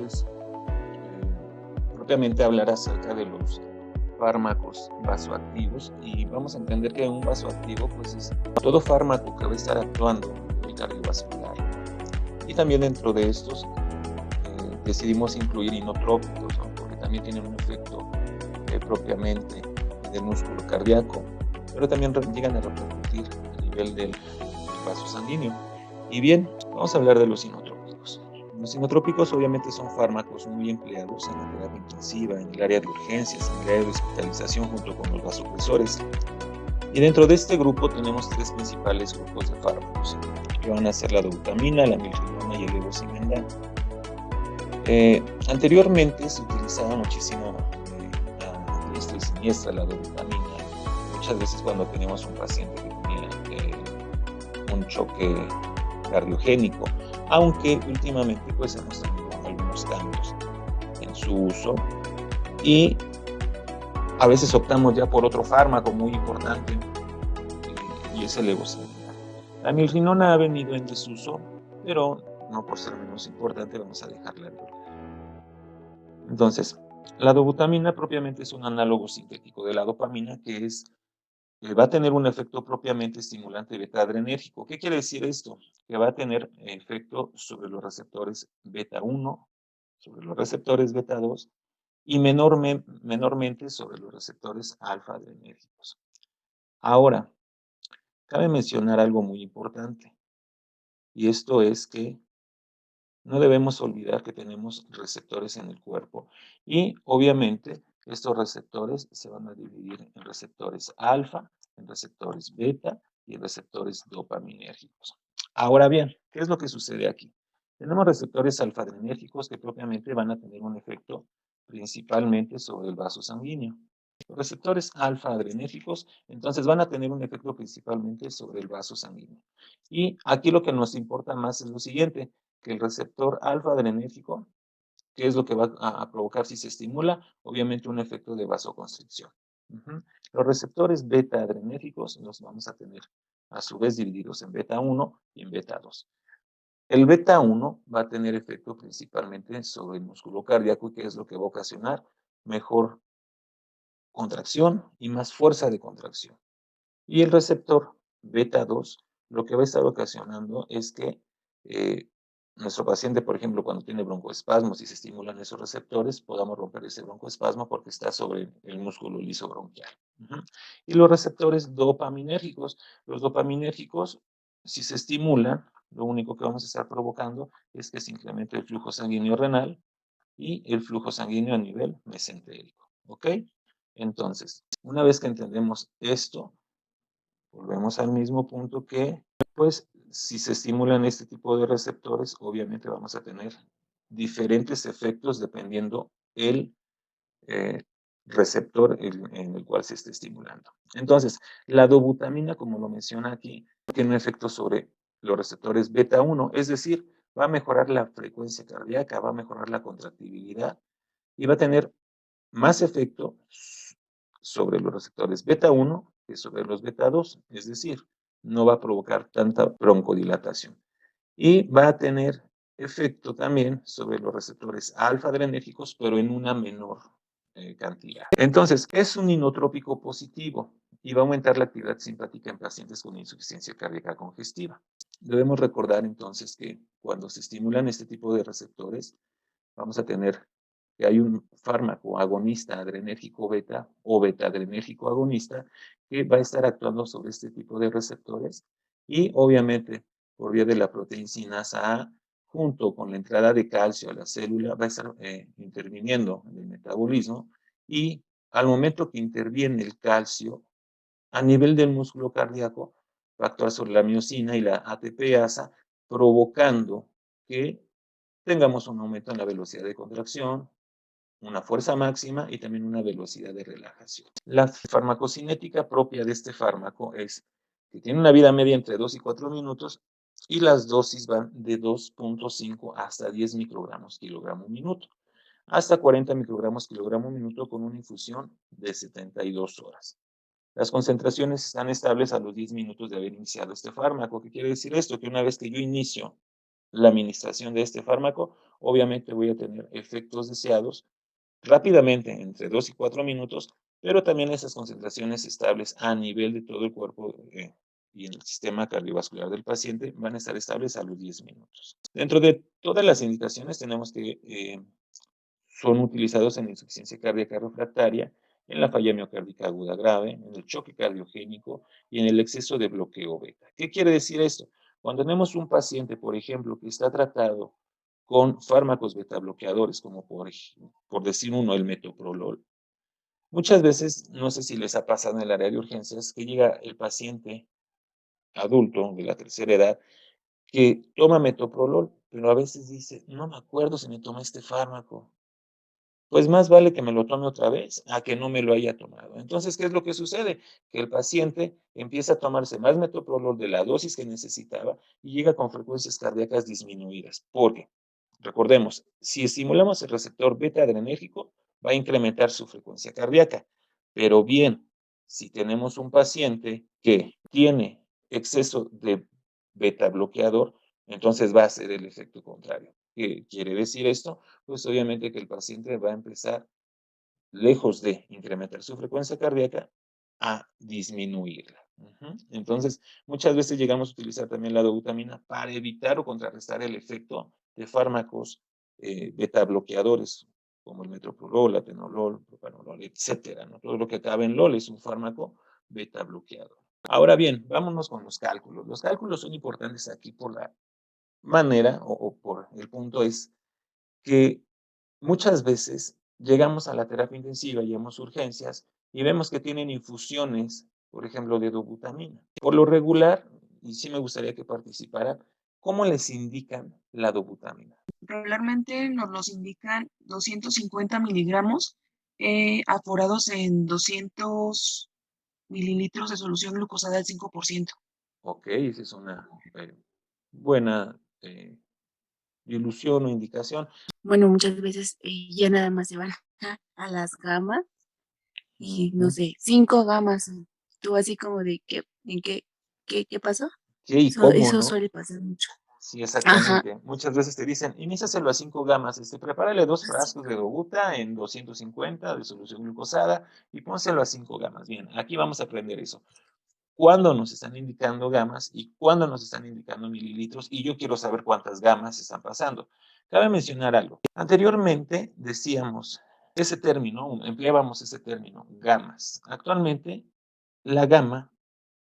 pues propiamente hablar acerca de los fármacos vasoactivos, y vamos a entender que un vasoactivo pues es todo fármaco que va a estar actuando a nivel cardiovascular. Y también dentro de estos decidimos incluir inotrópicos, ¿no? Porque también tienen un efecto propiamente del músculo cardíaco, pero también llegan a repercutir a nivel del vaso sanguíneo. Y bien, vamos a hablar de los inotrópicos. Los inotrópicos obviamente son fármacos muy empleados en la terapia intensiva, en el área de urgencias, en el área de hospitalización junto con los vasopresores. Y dentro de este grupo tenemos tres principales grupos de fármacos, que van a ser la dobutamina, la milrinona y el levosimendan. Anteriormente se utilizaba muchísimo a diestra y siniestra la dobutamina, muchas veces cuando teníamos un paciente que tenía un choque cardiogénico, aunque últimamente pues hemos tenido algunos cambios en su uso y a veces optamos ya por otro fármaco muy importante y es el levosimendan. La milrinona ha venido en desuso, pero no por ser menos importante vamos a dejarla de lado. Entonces, la dobutamina propiamente es un análogo sintético de la dopamina que va a tener un efecto propiamente estimulante beta-adrenérgico. ¿Qué quiere decir esto? Que va a tener efecto sobre los receptores beta 1, sobre los receptores beta 2 y menormente sobre los receptores alfa-adrenérgicos. Ahora, cabe mencionar algo muy importante, y esto es que no debemos olvidar que tenemos receptores en el cuerpo y obviamente estos receptores se van a dividir en receptores alfa, en receptores beta y en receptores dopaminérgicos. Ahora bien, ¿qué es lo que sucede aquí? Tenemos receptores alfa-adrenérgicos que propiamente van a tener un efecto principalmente sobre el vaso sanguíneo. Los receptores alfa-adrenérgicos entonces van a tener un efecto principalmente sobre el vaso sanguíneo. Y aquí lo que nos importa más es lo siguiente, que el receptor alfa-adrenérgico, ¿qué es lo que va a provocar si se estimula? Obviamente un efecto de vasoconstricción. Los receptores beta-adrenérgicos los vamos a tener a su vez divididos en beta 1 y en beta 2. El beta 1 va a tener efecto principalmente sobre el músculo cardíaco, y ¿qué es lo que va a ocasionar? Mejor contracción y más fuerza de contracción. Y el receptor beta 2 lo que va a estar ocasionando es que nuestro paciente, por ejemplo, cuando tiene broncoespasmos y se estimulan esos receptores, podamos romper ese broncoespasmo porque está sobre el músculo liso bronquial. Y los receptores dopaminérgicos, los dopaminérgicos, si se estimulan, lo único que vamos a estar provocando es que se incremente el flujo sanguíneo renal y el flujo sanguíneo a nivel mesentérico. ¿Ok? Entonces, una vez que entendemos esto, volvemos al mismo punto que, pues, si se estimulan este tipo de receptores, obviamente vamos a tener diferentes efectos dependiendo el eh, receptor en el cual se esté estimulando. Entonces, la dobutamina, como lo menciona aquí, tiene un efecto sobre los receptores beta 1, es decir, va a mejorar la frecuencia cardíaca, va a mejorar la contractibilidad y va a tener más efecto sobre los receptores beta 1 que sobre los beta 2, es decir, no va a provocar tanta broncodilatación. Y va a tener efecto también sobre los receptores alfa-adrenérgicos, pero en una menor cantidad. Entonces, es un inotrópico positivo y va a aumentar la actividad simpática en pacientes con insuficiencia cardíaca congestiva. Debemos recordar entonces que cuando se estimulan este tipo de receptores, vamos a tener que hay un fármaco agonista adrenérgico beta o beta-adrenérgico agonista que va a estar actuando sobre este tipo de receptores y obviamente por vía de la proteincinasa A, junto con la entrada de calcio a la célula, va a estar interviniendo en el metabolismo y al momento que interviene el calcio a nivel del músculo cardíaco, va a actuar sobre la miosina y la ATPasa, provocando que tengamos un aumento en la velocidad de contracción, una fuerza máxima y también una velocidad de relajación. La farmacocinética propia de este fármaco es que tiene una vida media entre 2 y 4 minutos y las dosis van de 2.5 hasta 10 microgramos kilogramo minuto, hasta 40 microgramos kilogramo minuto con una infusión de 72 horas. Las concentraciones están estables a los 10 minutos de haber iniciado este fármaco. ¿Qué quiere decir esto? Que una vez que yo inicio la administración de este fármaco, obviamente voy a tener efectos deseados rápidamente, entre 2 y 4 minutos, pero también esas concentraciones estables a nivel de todo el cuerpo y en el sistema cardiovascular del paciente van a estar estables a los 10 minutos. Dentro de todas las indicaciones tenemos que son utilizados en insuficiencia cardíaca refractaria, en la falla miocárdica aguda grave, en el choque cardiogénico y en el exceso de bloqueo beta. ¿Qué quiere decir esto? Cuando tenemos un paciente, por ejemplo, que está tratado con fármacos beta bloqueadores, como por decir uno, el metoprolol, muchas veces, no sé si les ha pasado en el área de urgencias, que llega el paciente adulto de la tercera edad que toma metoprolol, pero a veces dice, no me acuerdo si me tomé este fármaco. Pues más vale que me lo tome otra vez a que no me lo haya tomado. Entonces, ¿qué es lo que sucede? Que el paciente empieza a tomarse más metoprolol de la dosis que necesitaba y llega con frecuencias cardíacas disminuidas. Porque, recordemos, si estimulamos el receptor beta adrenérgico, va a incrementar su frecuencia cardíaca. Pero bien, si tenemos un paciente que tiene exceso de beta bloqueador, entonces va a ser el efecto contrario. ¿Qué quiere decir esto? Pues obviamente que el paciente va a empezar, lejos de incrementar su frecuencia cardíaca, a disminuirla. Entonces, muchas veces llegamos a utilizar también la dobutamina para evitar o contrarrestar el efecto de fármacos beta bloqueadores, como el metoprolol, atenolol, propanolol, etcétera, ¿no? Todo lo que acaba en LOL es un fármaco beta bloqueador. Ahora bien, vámonos con los cálculos. Los cálculos son importantes aquí por la manera o por el punto es que muchas veces llegamos a la terapia intensiva, llegamos a urgencias y vemos que tienen infusiones, por ejemplo, de dobutamina. Por lo regular, y sí me gustaría que participaran, ¿cómo les indican la dobutamina? Regularmente nos los indican 250 miligramos aforados en 200 mililitros de solución glucosada al 5%. Ok, esa es una buena ilusión o indicación. Bueno, muchas veces ya nada más se van a las gamas y no Ujú. sé, 5 gamas. Tú así como de que, ¿en qué pasó? ¿Qué y cómo, Eso no? suele pasar mucho. Sí, Ajá, exactamente. Muchas veces te dicen, iníciaselo a 5 gamas, prepárale 2 frascos de Dobuta en 250 de solución glucosada y pónselo a 5 gamas. Bien, aquí vamos a aprender eso. ¿Cuándo nos están indicando gamas y cuándo nos están indicando mililitros? Y yo quiero saber cuántas gamas están pasando. Cabe mencionar algo. Anteriormente decíamos ese término, empleábamos ese término, gamas. Actualmente, la gama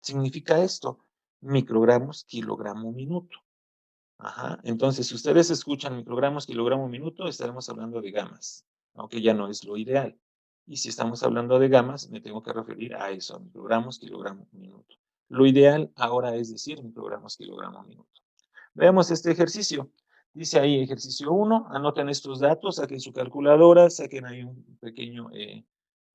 significa esto, microgramos, kilogramo, minuto. Ajá. Entonces, si ustedes escuchan microgramos, kilogramo, minuto, estaremos hablando de gamas, aunque ya no es lo ideal. Y si estamos hablando de gamas, me tengo que referir a eso, a microgramos, kilogramo, minuto. Lo ideal ahora es decir microgramos, kilogramo, minuto. Veamos este ejercicio. Dice ahí ejercicio 1, anoten estos datos, saquen su calculadora, saquen ahí un pequeño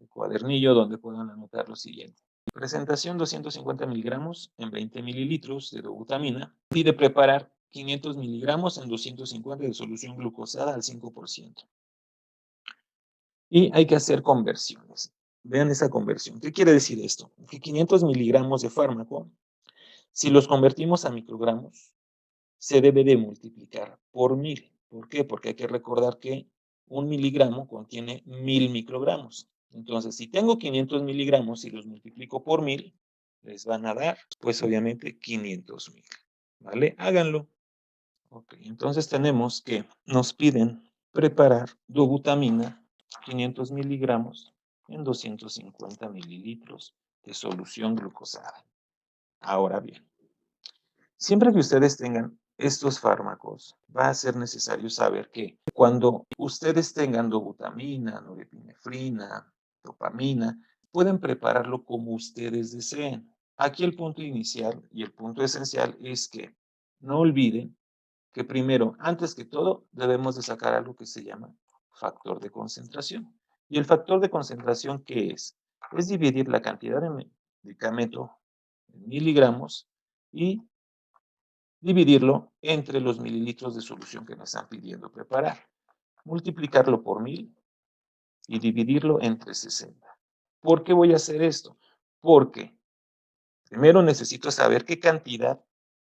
cuadernillo donde puedan anotar lo siguiente. Presentación 250 miligramos en 20 mililitros de dobutamina. Pide preparar 500 miligramos en 250 de solución glucosada al 5%. Y hay que hacer conversiones. Vean esa conversión. ¿Qué quiere decir esto? Que 500 miligramos de fármaco, si los convertimos a microgramos, se debe de multiplicar por 1000. ¿Por qué? Porque hay que recordar que un miligramo contiene 1000 microgramos. Entonces, si tengo 500 miligramos y los multiplico por 1000, les van a dar, pues obviamente, 500,000. ¿Vale? Háganlo. Ok, entonces tenemos que nos piden preparar dobutamina 500 miligramos en 250 mililitros de solución glucosada. Ahora bien, siempre que ustedes tengan estos fármacos, va a ser necesario saber que cuando ustedes tengan dobutamina, norepinefrina, dopamina, pueden prepararlo como ustedes deseen. Aquí el punto inicial y el punto esencial es que no olviden que primero, antes que todo, debemos de sacar algo que se llama factor de concentración. ¿Y el factor de concentración qué es? Es dividir la cantidad de medicamento en miligramos y dividirlo entre los mililitros de solución que nos están pidiendo preparar. Multiplicarlo por 1000 y dividirlo entre 60. ¿Por qué voy a hacer esto? Porque primero necesito saber qué cantidad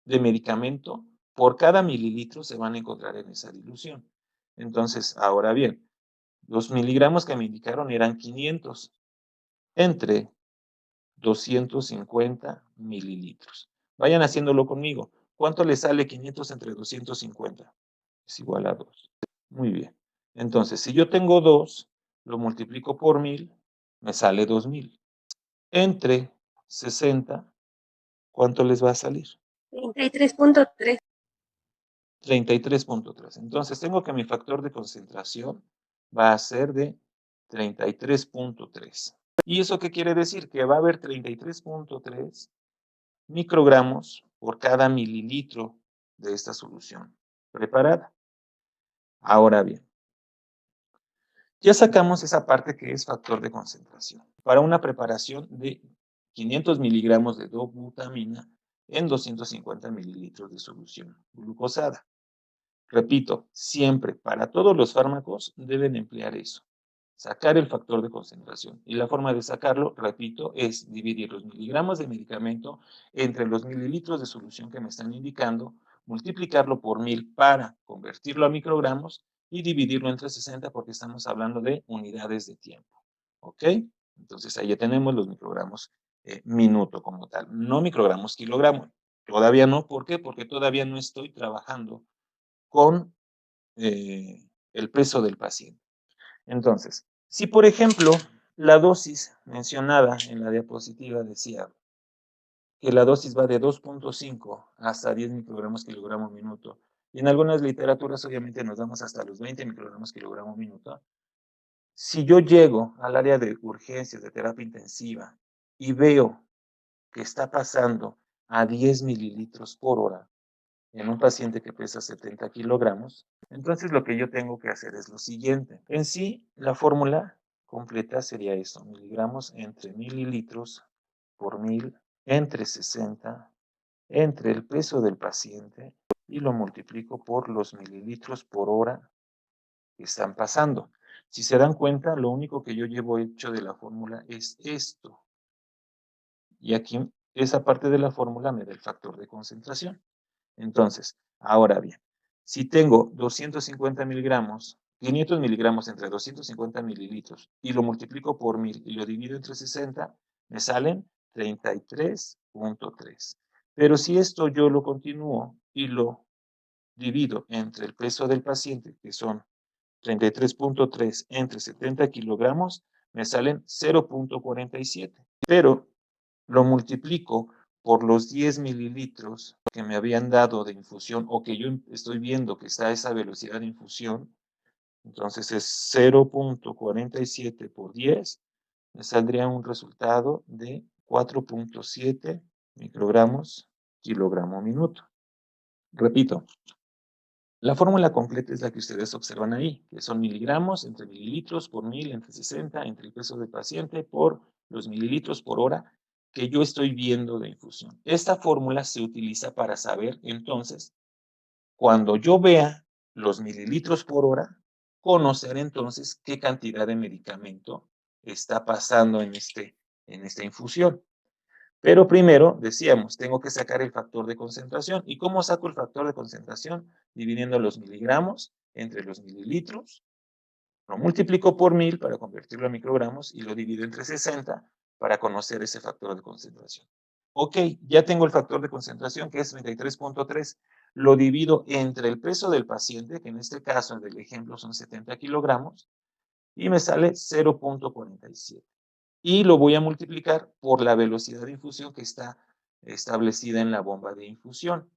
de medicamento por cada mililitro se van a encontrar en esa dilución. Entonces, ahora bien, los miligramos que me indicaron eran 500 entre 250 mililitros. Vayan haciéndolo conmigo. ¿Cuánto le sale 500 entre 250? Es igual a 2. Muy bien. Entonces, si yo tengo 2, lo multiplico por 1000, me sale 2000. Entre 60, ¿cuánto les va a salir? 33.3. 33.3. Entonces, tengo que mi factor de concentración va a ser de 33.3. ¿Y eso qué quiere decir? Que va a haber 33.3 microgramos por cada mililitro de esta solución preparada. Ahora bien, ya sacamos esa parte que es factor de concentración para una preparación de 500 miligramos de dobutamina en 250 mililitros de solución glucosada. Repito, siempre, para todos los fármacos deben emplear eso, sacar el factor de concentración. Y la forma de sacarlo, repito, es dividir los miligramos de medicamento entre los mililitros de solución que me están indicando, multiplicarlo por 1000 para convertirlo a microgramos y dividirlo entre 60 porque estamos hablando de unidades de tiempo. ¿Ok? Entonces ahí ya tenemos los microgramos minuto como tal, no microgramos kilogramo. Todavía no, ¿por qué? Porque todavía no estoy trabajando con el peso del paciente. Entonces, si por ejemplo la dosis mencionada en la diapositiva decía que la dosis va de 2.5 hasta 10 microgramos kilogramo minuto, y en algunas literaturas obviamente nos damos hasta los 20 microgramos kilogramo minuto, si yo llego al área de urgencias de terapia intensiva y veo que está pasando a 10 mililitros por hora, en un paciente que pesa 70 kilogramos, entonces lo que yo tengo que hacer es lo siguiente. En sí, la fórmula completa sería eso, miligramos entre mililitros por 1000 entre 60 entre el peso del paciente y lo multiplico por los mililitros por hora que están pasando. Si se dan cuenta, lo único que yo llevo hecho de la fórmula es esto. Y aquí, esa parte de la fórmula me da el factor de concentración. Entonces, ahora bien, si tengo 250 miligramos, 500 miligramos entre 250 mililitros y lo multiplico por 1000 y lo divido entre 60, me salen 33.3. Pero si esto yo lo continúo y lo divido entre el peso del paciente, que son 33.3 entre 70 kilogramos, me salen 0.47. Pero lo multiplico por los 10 mililitros que me habían dado de infusión o que yo estoy viendo que está a esa velocidad de infusión, entonces es 0.47 por 10, me saldría un resultado de 4.7 microgramos kilogramo minuto. Repito, la fórmula completa es la que ustedes observan ahí, que son miligramos entre mililitros por 1000 entre 60 entre el peso del paciente por los mililitros por hora que yo estoy viendo de infusión. Esta fórmula se utiliza para saber, entonces, cuando yo vea los mililitros por hora, conocer entonces qué cantidad de medicamento está pasando en esta infusión. Pero primero, decíamos, tengo que sacar el factor de concentración. ¿Y cómo saco el factor de concentración? Dividiendo los miligramos entre los mililitros, lo multiplico por 1000 para convertirlo a microgramos y lo divido entre 60 para conocer ese factor de concentración. Ok, ya tengo el factor de concentración que es 33.3. Lo divido entre el peso del paciente, que en este caso, en el ejemplo, son 70 kilogramos, y me sale 0.47. Y lo voy a multiplicar por la velocidad de infusión que está establecida en la bomba de infusión.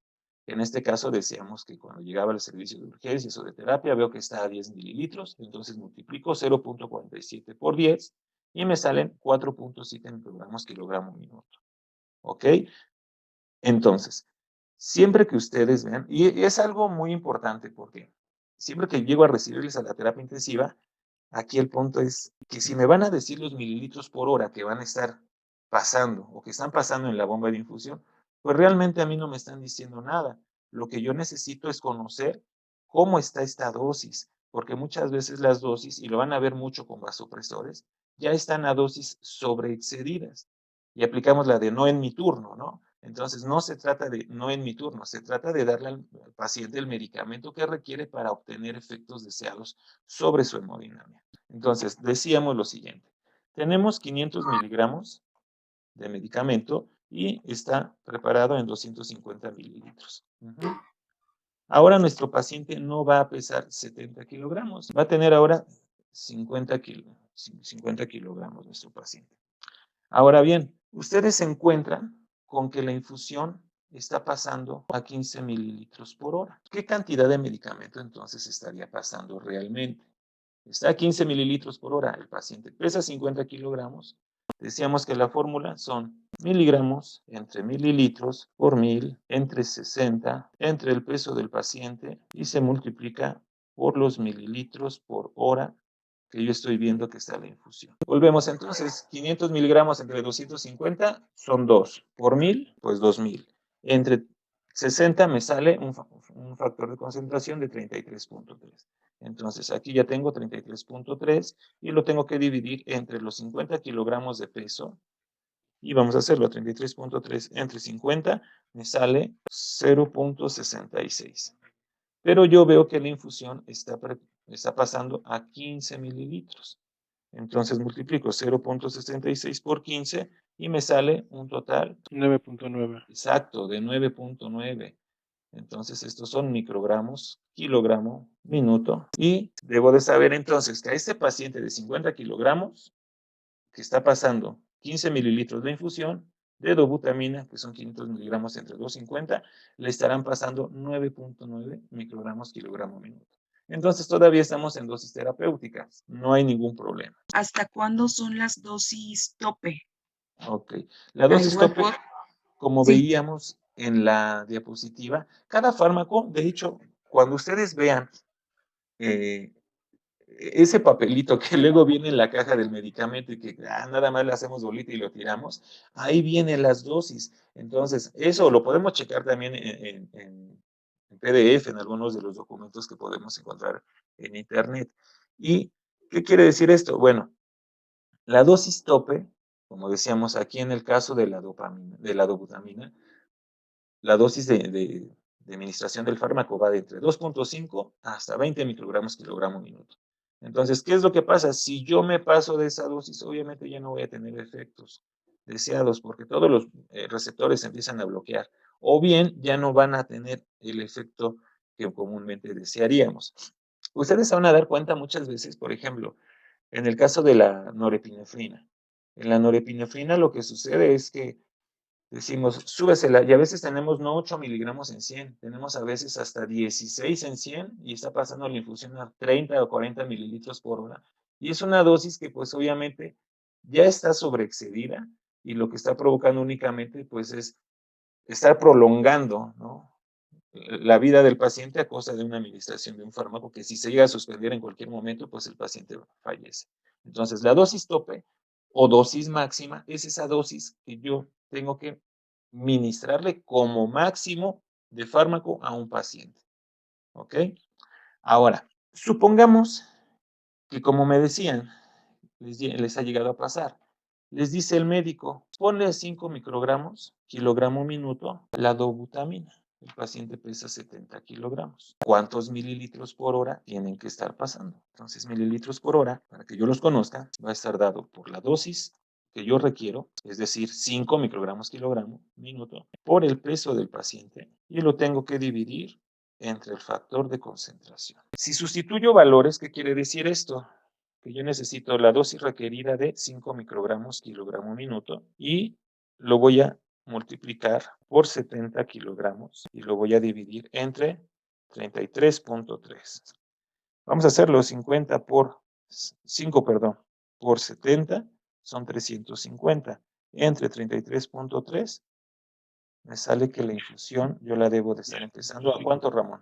En este caso decíamos que cuando llegaba al servicio de urgencias o de terapia veo que está a 10 mililitros, entonces multiplico 0.47 por 10 y me salen 4.7 microgramos kilogramo minuto. ¿Ok? Entonces, siempre que ustedes vean, y es algo muy importante porque siempre que llego a recibirles a la terapia intensiva, aquí el punto es que si me van a decir los mililitros por hora que van a estar pasando o que están pasando en la bomba de infusión, pues realmente a mí no me están diciendo nada. Lo que yo necesito es conocer cómo está esta dosis, porque muchas veces las dosis, y lo van a ver mucho con vasopresores, ya están a dosis sobreexcedidas. Y aplicamos la de no en mi turno, ¿no? Entonces, no se trata de, no en mi turno, se trata de darle al paciente el medicamento que requiere para obtener efectos deseados sobre su hemodinamia. Entonces, decíamos lo siguiente. Tenemos 500 miligramos de medicamento y está preparado en 250 mililitros. Ahora nuestro paciente no va a pesar 70 kilogramos, va a tener ahora 50 kilogramos nuestro paciente. Ahora bien, ustedes se encuentran con que la infusión está pasando a 15 mililitros por hora. ¿Qué cantidad de medicamento entonces estaría pasando realmente? Está a 15 mililitros por hora, el paciente pesa 50 kilogramos. Decíamos que la fórmula son miligramos entre mililitros por 1000 entre 60 entre el peso del paciente y se multiplica por los mililitros por hora que yo estoy viendo que está la infusión. Volvemos entonces, 500 miligramos entre 250 son 2. Por 1000, pues 2000. Entre 60 me sale un factor de concentración de 33.3. Entonces aquí ya tengo 33.3 y lo tengo que dividir entre los 50 kilogramos de peso. Y vamos a hacerlo, 33.3 entre 50 me sale 0.66. Pero yo veo que la infusión está pasando a 15 mililitros. Entonces multiplico 0.66 por 15 y me sale un total 9.9. exacto de 9.9. Entonces estos son microgramos, kilogramo, minuto. Y debo de saber entonces que a este paciente de 50 kilogramos que está pasando 15 mililitros de infusión de dobutamina, que son 500 miligramos entre 250, le estarán pasando 9.9 microgramos kilogramo minuto. Entonces todavía estamos en dosis terapéuticas, no hay ningún problema. ¿Hasta cuándo son las dosis tope? Ok, la dosis Igual tope, como sí. veíamos en la diapositiva, cada fármaco, de hecho, cuando ustedes vean ese papelito que luego viene en la caja del medicamento y que nada más le hacemos bolita y lo tiramos, ahí vienen las dosis. Entonces, eso lo podemos checar también en PDF, en algunos de los documentos que podemos encontrar en Internet. ¿Y qué quiere decir esto? Bueno, la dosis tope, como decíamos aquí en el caso de la dobutamina, la dosis de administración del fármaco va de entre 2.5 hasta 20 microgramos kilogramo minuto. Entonces, ¿qué es lo que pasa? Si yo me paso de esa dosis, obviamente ya no voy a tener efectos deseados porque todos los receptores empiezan a bloquear o bien ya no van a tener el efecto que comúnmente desearíamos. Ustedes se van a dar cuenta muchas veces, por ejemplo, en el caso de la norepinefrina. En la norepinefrina lo que sucede es que decimos, súbesela, y a veces tenemos no 8 miligramos en 100, tenemos a veces hasta 16 en 100 y está pasando la infusión a 30 o 40 mililitros por hora. Y es una dosis que pues obviamente ya está sobreexcedida y lo que está provocando únicamente pues es estar prolongando, ¿no?, la vida del paciente a costa de una administración de un fármaco que si se llega a suspender en cualquier momento, pues el paciente fallece. Entonces, la dosis tope o dosis máxima es esa dosis que yo tengo que ministrarle como máximo de fármaco a un paciente. ¿Ok? Ahora, supongamos que como me decían, les ha llegado a pasar, les dice el médico, ponle 5 microgramos, kilogramo minuto, la dobutamina. El paciente pesa 70 kilogramos. ¿Cuántos mililitros por hora tienen que estar pasando? Entonces, mililitros por hora, para que yo los conozca, va a estar dado por la dosis que yo requiero, es decir, 5 microgramos kilogramo minuto, por el peso del paciente, y lo tengo que dividir entre el factor de concentración. Si sustituyo valores, ¿qué quiere decir esto? Que yo necesito la dosis requerida de 5 microgramos kilogramo minuto y lo voy a multiplicar por 70 kilogramos y lo voy a dividir entre 33.3. Vamos a hacerlo 50 por 5, perdón, por 70 son 350. Entre 33.3 me sale que la infusión yo la debo de estar empezando. ¿A cuánto, Ramón?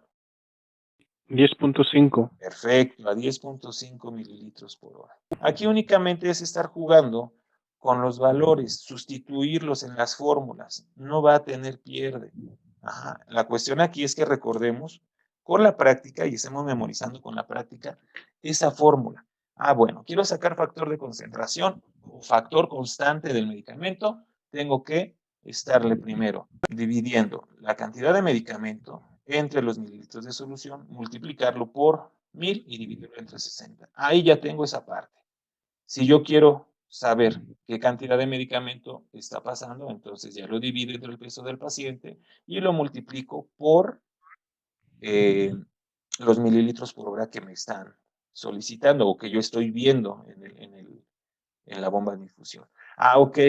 10.5. Perfecto, a 10.5 mililitros por hora. Aquí únicamente es estar jugando con los valores, sustituirlos en las fórmulas. No va a tener pierde. Ajá. La cuestión aquí es que recordemos con la práctica y estemos memorizando con la práctica esa fórmula. Ah, bueno, quiero sacar factor de concentración o factor constante del medicamento. Tengo que estarle primero dividiendo la cantidad de medicamento entre los mililitros de solución, multiplicarlo por 1000 y dividirlo entre 60. Ahí ya tengo esa parte. Si yo quiero saber qué cantidad de medicamento está pasando, entonces ya lo divido entre el peso del paciente y lo multiplico por los mililitros por hora que me están solicitando o que yo estoy viendo en la bomba de infusión. Ah, ok,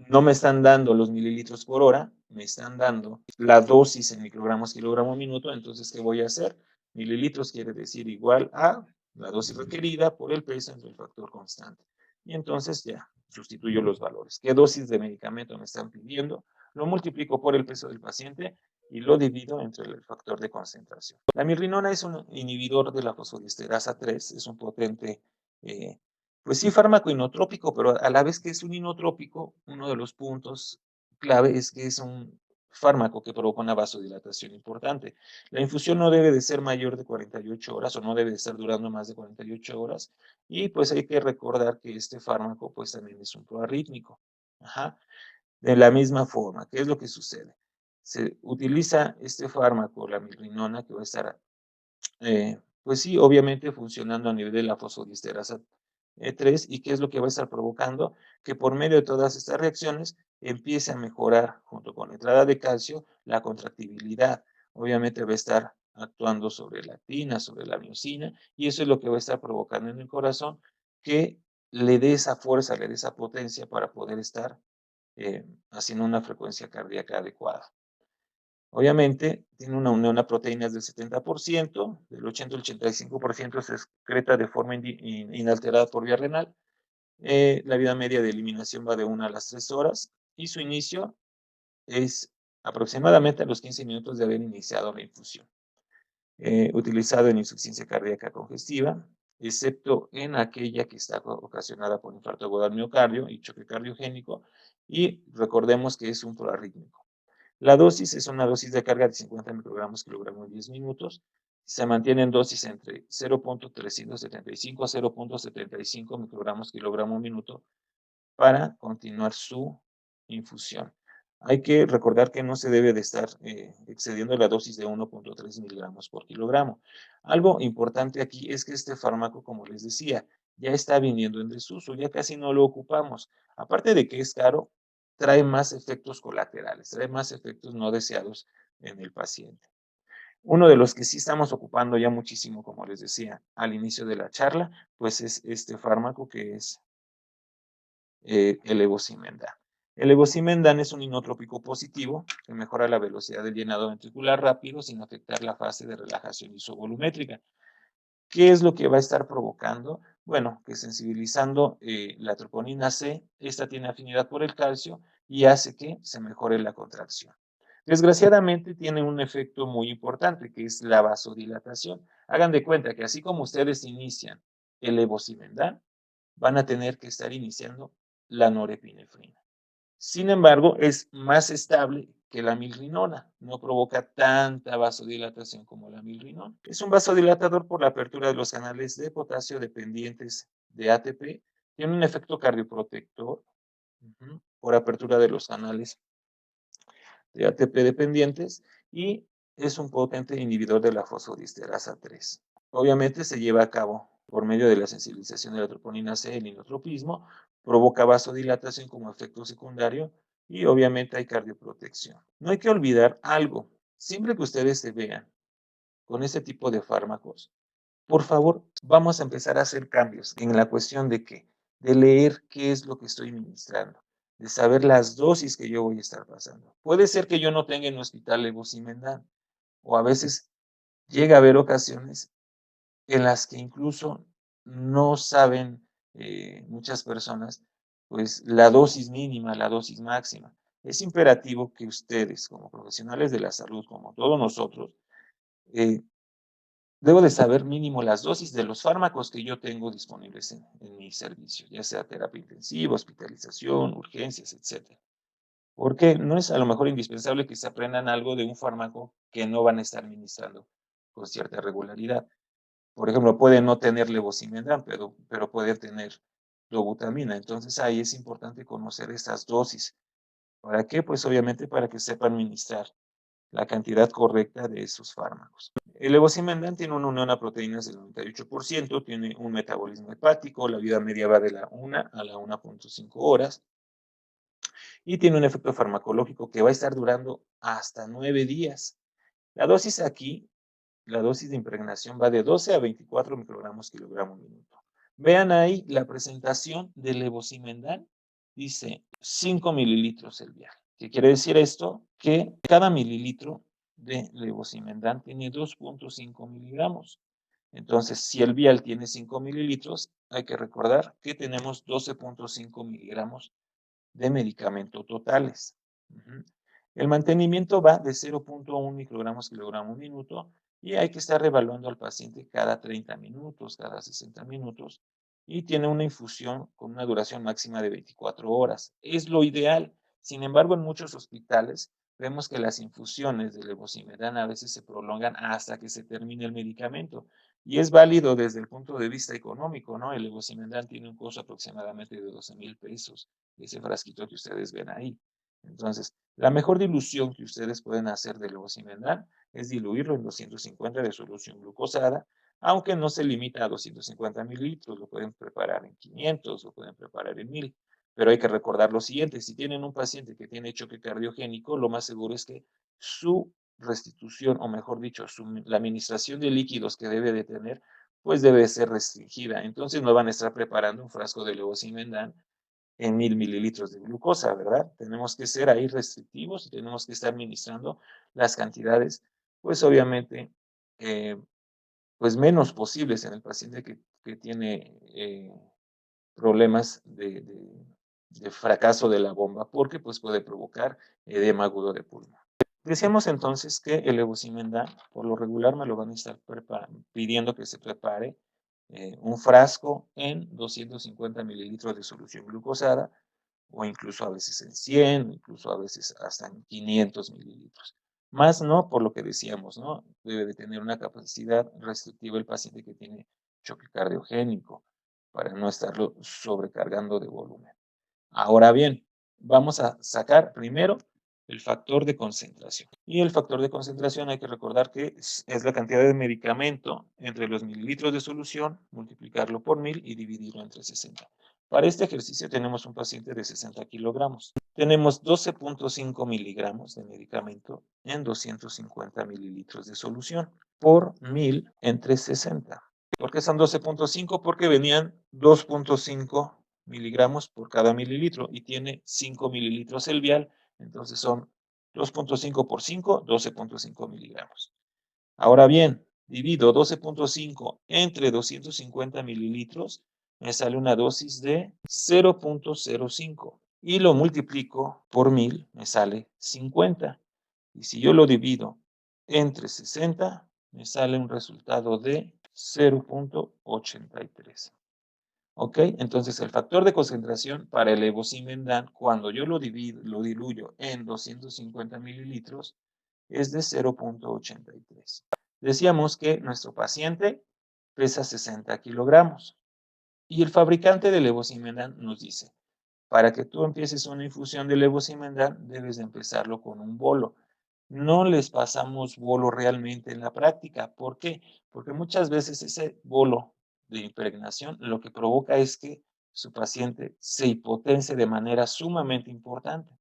no me están dando los mililitros por hora, me están dando la dosis en microgramos kilogramo minuto, entonces, ¿qué voy a hacer? Mililitros quiere decir igual a la dosis requerida por el peso entre el factor constante. Y entonces ya sustituyo los valores. ¿Qué dosis de medicamento me están pidiendo? Lo multiplico por el peso del paciente y lo divido entre el factor de concentración. La mirrinona es un inhibidor de la fosfodiesterasa 3, es un potente pues sí, fármaco inotrópico, pero a la vez que es un inotrópico, uno de los puntos clave es que es un fármaco que provoca una vasodilatación importante. La infusión no debe de ser mayor de 48 horas o no debe de estar durando más de 48 horas y pues hay que recordar que este fármaco pues también es un proarrítmico. Ajá. De la misma forma, ¿qué es lo que sucede? Se utiliza este fármaco, la milrinona, que va a estar pues sí, obviamente funcionando a nivel de la fosfodiesterasa 3, ¿y qué es lo que va a estar provocando? Que por medio de todas estas reacciones empiece a mejorar, junto con la entrada de calcio, la contractibilidad. Obviamente va a estar actuando sobre la actina, sobre la miosina, y eso es lo que va a estar provocando en el corazón que le dé esa fuerza, le dé esa potencia para poder estar haciendo una frecuencia cardíaca adecuada. Obviamente, tiene una unión a proteínas del 70%, del 80 al 85% se excreta de forma inalterada por vía renal. La vida media de eliminación va de 1 a las 3 horas y su inicio es aproximadamente a los 15 minutos de haber iniciado la infusión. Utilizado en insuficiencia cardíaca congestiva, excepto en aquella que está ocasionada por infarto agudo al miocardio y choque cardiogénico, y recordemos que es un proarrítmico. La dosis es una dosis de carga de 50 microgramos kilogramo en 10 minutos. Se mantiene en dosis entre 0.375 a 0.75 microgramos kilogramo minuto para continuar su infusión. Hay que recordar que no se debe de estar excediendo la dosis de 1.3 miligramos por kilogramo. Algo importante aquí es que este fármaco, como les decía, ya está viniendo en desuso, ya casi no lo ocupamos. Aparte de que es caro, trae más efectos colaterales, trae más efectos no deseados en el paciente. Uno de los que sí estamos ocupando ya muchísimo, como les decía al inicio de la charla, pues es este fármaco que es el levosimendan. El levosimendan es un inotrópico positivo que mejora la velocidad del llenado ventricular rápido sin afectar la fase de relajación isovolumétrica. ¿Qué es lo que va a estar provocando? Bueno, que sensibilizando la troponina C, esta tiene afinidad por el calcio y hace que se mejore la contracción. Desgraciadamente tiene un efecto muy importante que es la vasodilatación. Hagan de cuenta que así como ustedes inician el levosimendan, van a tener que estar iniciando la norepinefrina. Sin embargo, es más estable que la milrinona, no provoca tanta vasodilatación como la milrinona. Es un vasodilatador por la apertura de los canales de potasio dependientes de ATP, tiene un efecto cardioprotector por apertura de los canales de ATP dependientes y es un potente inhibidor de la fosfodiesterasa 3. Obviamente se lleva a cabo por medio de la sensibilización de la troponina C, el inotropismo, provoca vasodilatación como efecto secundario y obviamente hay cardioprotección. No hay que olvidar algo, siempre que ustedes se vean con este tipo de fármacos, por favor, vamos a empezar a hacer cambios en la cuestión de qué, de leer qué es lo que estoy ministrando, de saber las dosis que yo voy a estar pasando. Puede ser que yo no tenga en hospital levosimendan, o a veces llega a haber ocasiones en las que incluso no saben muchas personas, pues la dosis mínima, la dosis máxima. Es imperativo que ustedes, como profesionales de la salud, como todos nosotros, debo de saber mínimo las dosis de los fármacos que yo tengo disponibles en mi servicio, ya sea terapia intensiva, hospitalización, urgencias, etc. Porque no es a lo mejor indispensable que se aprendan algo de un fármaco que no van a estar administrando con cierta regularidad. Por ejemplo, puede no tener levosimendan, pero puede tener dobutamina. Entonces ahí es importante conocer estas dosis ¿Para qué? Pues obviamente para que sepa administrar la cantidad correcta de esos fármacos. El levosimendan tiene una unión a proteínas del 98%, tiene un metabolismo hepático, la vida media va de la 1 a la 1.5 horas y tiene un efecto farmacológico que va a estar durando hasta 9 días. La dosis aquí, la dosis de impregnación va de 12 a 24 microgramos kilogramo minuto. Vean ahí la presentación del levosimendan, dice 5 mililitros el vial. ¿Qué quiere decir esto? Que cada mililitro de levosimendan tiene 2.5 miligramos. Entonces, si el vial tiene 5 mililitros, hay que recordar que tenemos 12.5 miligramos de medicamento totales. El mantenimiento va de 0.1 microgramos kilogramo minuto y hay que estar reevaluando al paciente cada 30 minutos, cada 60 minutos y tiene una infusión con una duración máxima de 24 horas. Es lo ideal. Sin embargo, en muchos hospitales vemos que las infusiones de levosimendan a veces se prolongan hasta que se termine el medicamento. Y es válido desde el punto de vista económico, ¿no? El levosimendan tiene un costo aproximadamente de 12,000 pesos, ese frasquito que ustedes ven ahí. Entonces, la mejor dilución que ustedes pueden hacer del levosimendan es diluirlo en 250 de solución glucosada, aunque no se limita a 250 mililitros, lo pueden preparar en 500, lo pueden preparar en 1000. Pero hay que recordar lo siguiente, si tienen un paciente que tiene choque cardiogénico, lo más seguro es que su restitución, o mejor dicho, la administración de líquidos que debe de tener, pues debe ser restringida. Entonces no van a estar preparando un frasco de levosimendan en 1000 mililitros de glucosa, ¿verdad? Tenemos que ser ahí restrictivos y tenemos que estar administrando las cantidades, pues obviamente, pues menos posibles en el paciente que tiene problemas de fracaso de la bomba, porque pues puede provocar edema agudo de pulmón. Decíamos entonces que el levosimendan, por lo regular me lo van a estar pidiendo que se prepare un frasco en 250 mililitros de solución glucosada, o incluso a veces en 100, incluso a veces hasta en 500 mililitros. Más no, por lo que decíamos, ¿no? Debe de tener una capacidad restrictiva el paciente que tiene choque cardiogénico, para no estarlo sobrecargando de volumen. Ahora bien, vamos a sacar primero el factor de concentración. Y el factor de concentración hay que recordar que es la cantidad de medicamento entre los mililitros de solución, multiplicarlo por 1000 y dividirlo entre 60. Para este ejercicio tenemos un paciente de 60 kilogramos. Tenemos 12.5 miligramos de medicamento en 250 mililitros de solución por 1000 entre 60. ¿Por qué son 12.5? Porque venían 2.5 miligramos por cada mililitro y tiene 5 mililitros el vial, entonces son 2.5 por 5, 12.5 miligramos. Ahora bien, divido 12.5 entre 250 mililitros, me sale una dosis de 0.05 y lo multiplico por 1000, me sale 50. Y si yo lo divido entre 60, me sale un resultado de 0.83. ¿Ok? Entonces el factor de concentración para el levosimendan, cuando yo lo diluyo en 250 mililitros, es de 0.83. Decíamos que nuestro paciente pesa 60 kilogramos y el fabricante de levosimendan nos dice, para que tú empieces una infusión de levosimendan, debes de empezarlo con un bolo. No les pasamos bolo realmente en la práctica. ¿Por qué? Porque muchas veces ese bolo de impregnación lo que provoca es que su paciente se hipotense de manera sumamente importante.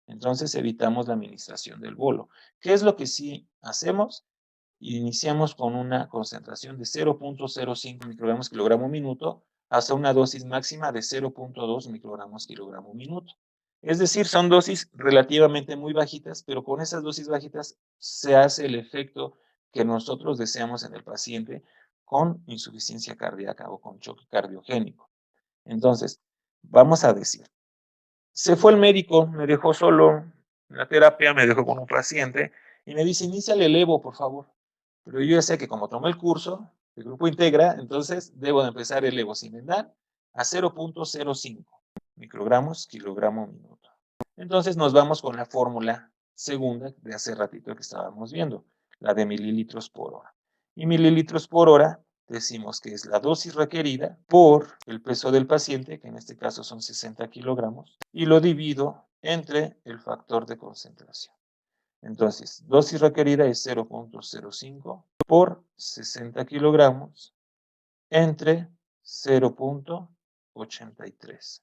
Entonces evitamos la administración del bolo. ¿Qué es lo que sí hacemos? Iniciamos con una concentración de 0.05 microgramos kilogramo minuto hasta una dosis máxima de 0.2 microgramos kilogramo minuto. Es decir, son dosis relativamente muy bajitas, pero con esas dosis bajitas se hace el efecto que nosotros deseamos en el paciente con insuficiencia cardíaca o con choque cardiogénico. Entonces, vamos a decir, se fue el médico, me dejó solo en la terapia, me dejó con un paciente y me dice, iníciale el Evo, por favor. Pero yo ya sé que como tomé el curso, el grupo integra, entonces debo de empezar el levosimendan a 0.05 microgramos kilogramo minuto. Entonces nos vamos con la fórmula segunda de hace ratito que estábamos viendo, la de mililitros por hora. Y mililitros por hora decimos que es la dosis requerida por el peso del paciente, que en este caso son 60 kilogramos, y lo divido entre el factor de concentración. Entonces, dosis requerida es 0.05 por 60 kilogramos entre 0.83.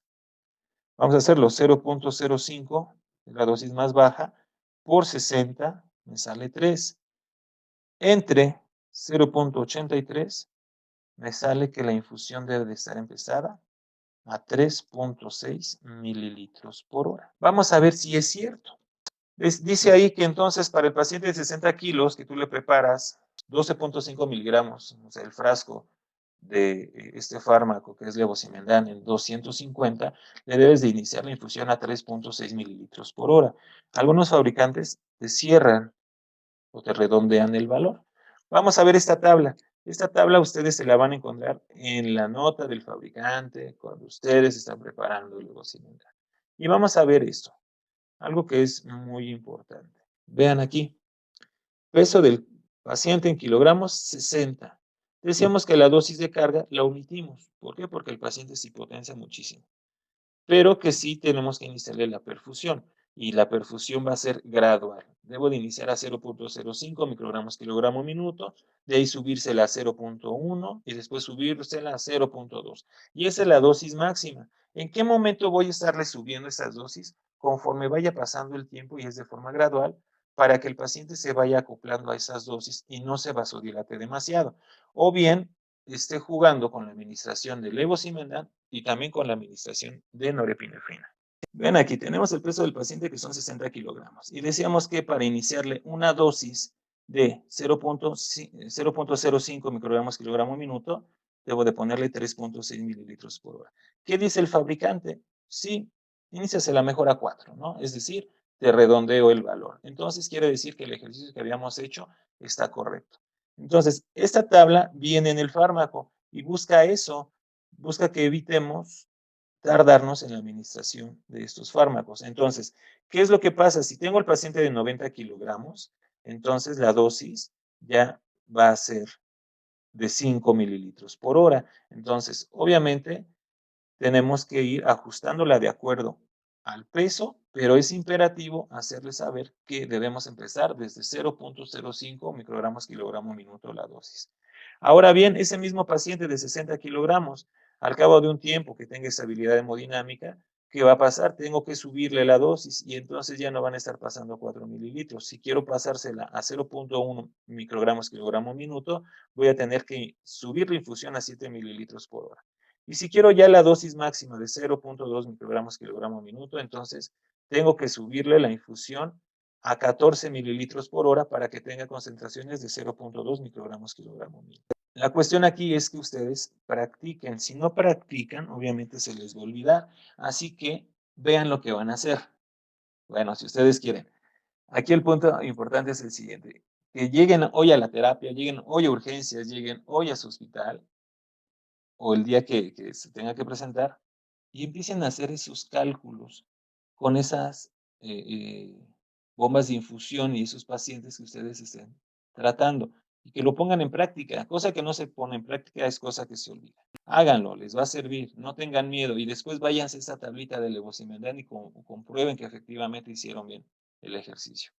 Vamos a hacerlo 0.05, la dosis más baja, por 60, me sale 3. Entre 0.83, me sale que la infusión debe de estar empezada a 3.6 mililitros por hora. Vamos a ver si es cierto. Dice ahí que entonces para el paciente de 60 kilos que tú le preparas 12.5 miligramos, o sea, el frasco de este fármaco que es levosimendan en 250, le debes de iniciar la infusión a 3.6 mililitros por hora. Algunos fabricantes te cierran o te redondean el valor. Vamos a ver esta tabla. Esta tabla ustedes se la van a encontrar en la nota del fabricante cuando ustedes están preparando el levosimendan. Y vamos a ver esto, algo que es muy importante. Vean aquí, peso del paciente en kilogramos, 60. Decíamos que la dosis de carga la omitimos. ¿Por qué? Porque el paciente se hipotensa muchísimo. Pero que sí tenemos que iniciarle la perfusión. Y la perfusión va a ser gradual. Debo de iniciar a 0.05 microgramos kilogramo minuto, de ahí subírsela a 0.1 y después subírsela a 0.2. Y esa es la dosis máxima. ¿En qué momento voy a estarle subiendo esas dosis? Conforme vaya pasando el tiempo y es de forma gradual, para que el paciente se vaya acoplando a esas dosis y no se vasodilate demasiado. O bien esté jugando con la administración de levosimendan y también con la administración de norepinefrina. Ven aquí, tenemos el peso del paciente que son 60 kilogramos y decíamos que para iniciarle una dosis de 0.05 microgramos kilogramo minuto, debo de ponerle 3.6 mililitros por hora. ¿Qué dice el fabricante? Sí, iníciasela mejor a 4, ¿no? Es decir, te redondeo el valor. Entonces quiere decir que el ejercicio que habíamos hecho está correcto. Entonces, esta tabla viene en el fármaco y busca eso, busca que evitemos tardarnos en la administración de estos fármacos. Entonces, ¿qué es lo que pasa? Si tengo al paciente de 90 kilogramos, entonces la dosis ya va a ser de 5 mililitros por hora. Entonces, obviamente, tenemos que ir ajustándola de acuerdo al peso, pero es imperativo hacerle saber que debemos empezar desde 0.05 microgramos kilogramo minuto la dosis. Ahora bien, ese mismo paciente de 60 kilogramos, al cabo de un tiempo que tenga estabilidad hemodinámica, ¿qué va a pasar? Tengo que subirle la dosis y entonces ya no van a estar pasando 4 mililitros. Si quiero pasársela a 0.1 microgramos kilogramo minuto, voy a tener que subir la infusión a 7 mililitros por hora. Y si quiero ya la dosis máxima de 0.2 microgramos kilogramo minuto, entonces tengo que subirle la infusión a 14 mililitros por hora para que tenga concentraciones de 0.2 microgramos kilogramo minuto. La cuestión aquí es que ustedes practiquen. Si no practican, obviamente se les va a olvidar. Así que vean lo que van a hacer. Bueno, si ustedes quieren. Aquí el punto importante es el siguiente. Que lleguen hoy a la terapia, lleguen hoy a urgencias, lleguen hoy a su hospital o el día que se tenga que presentar y empiecen a hacer esos cálculos con esas bombas de infusión y esos pacientes que ustedes estén tratando y que lo pongan en práctica. Cosa que no se pone en práctica es cosa que se olvida. Háganlo, les va a servir, no tengan miedo y después váyanse a esa tablita de levosimendan y comprueben que efectivamente hicieron bien el ejercicio.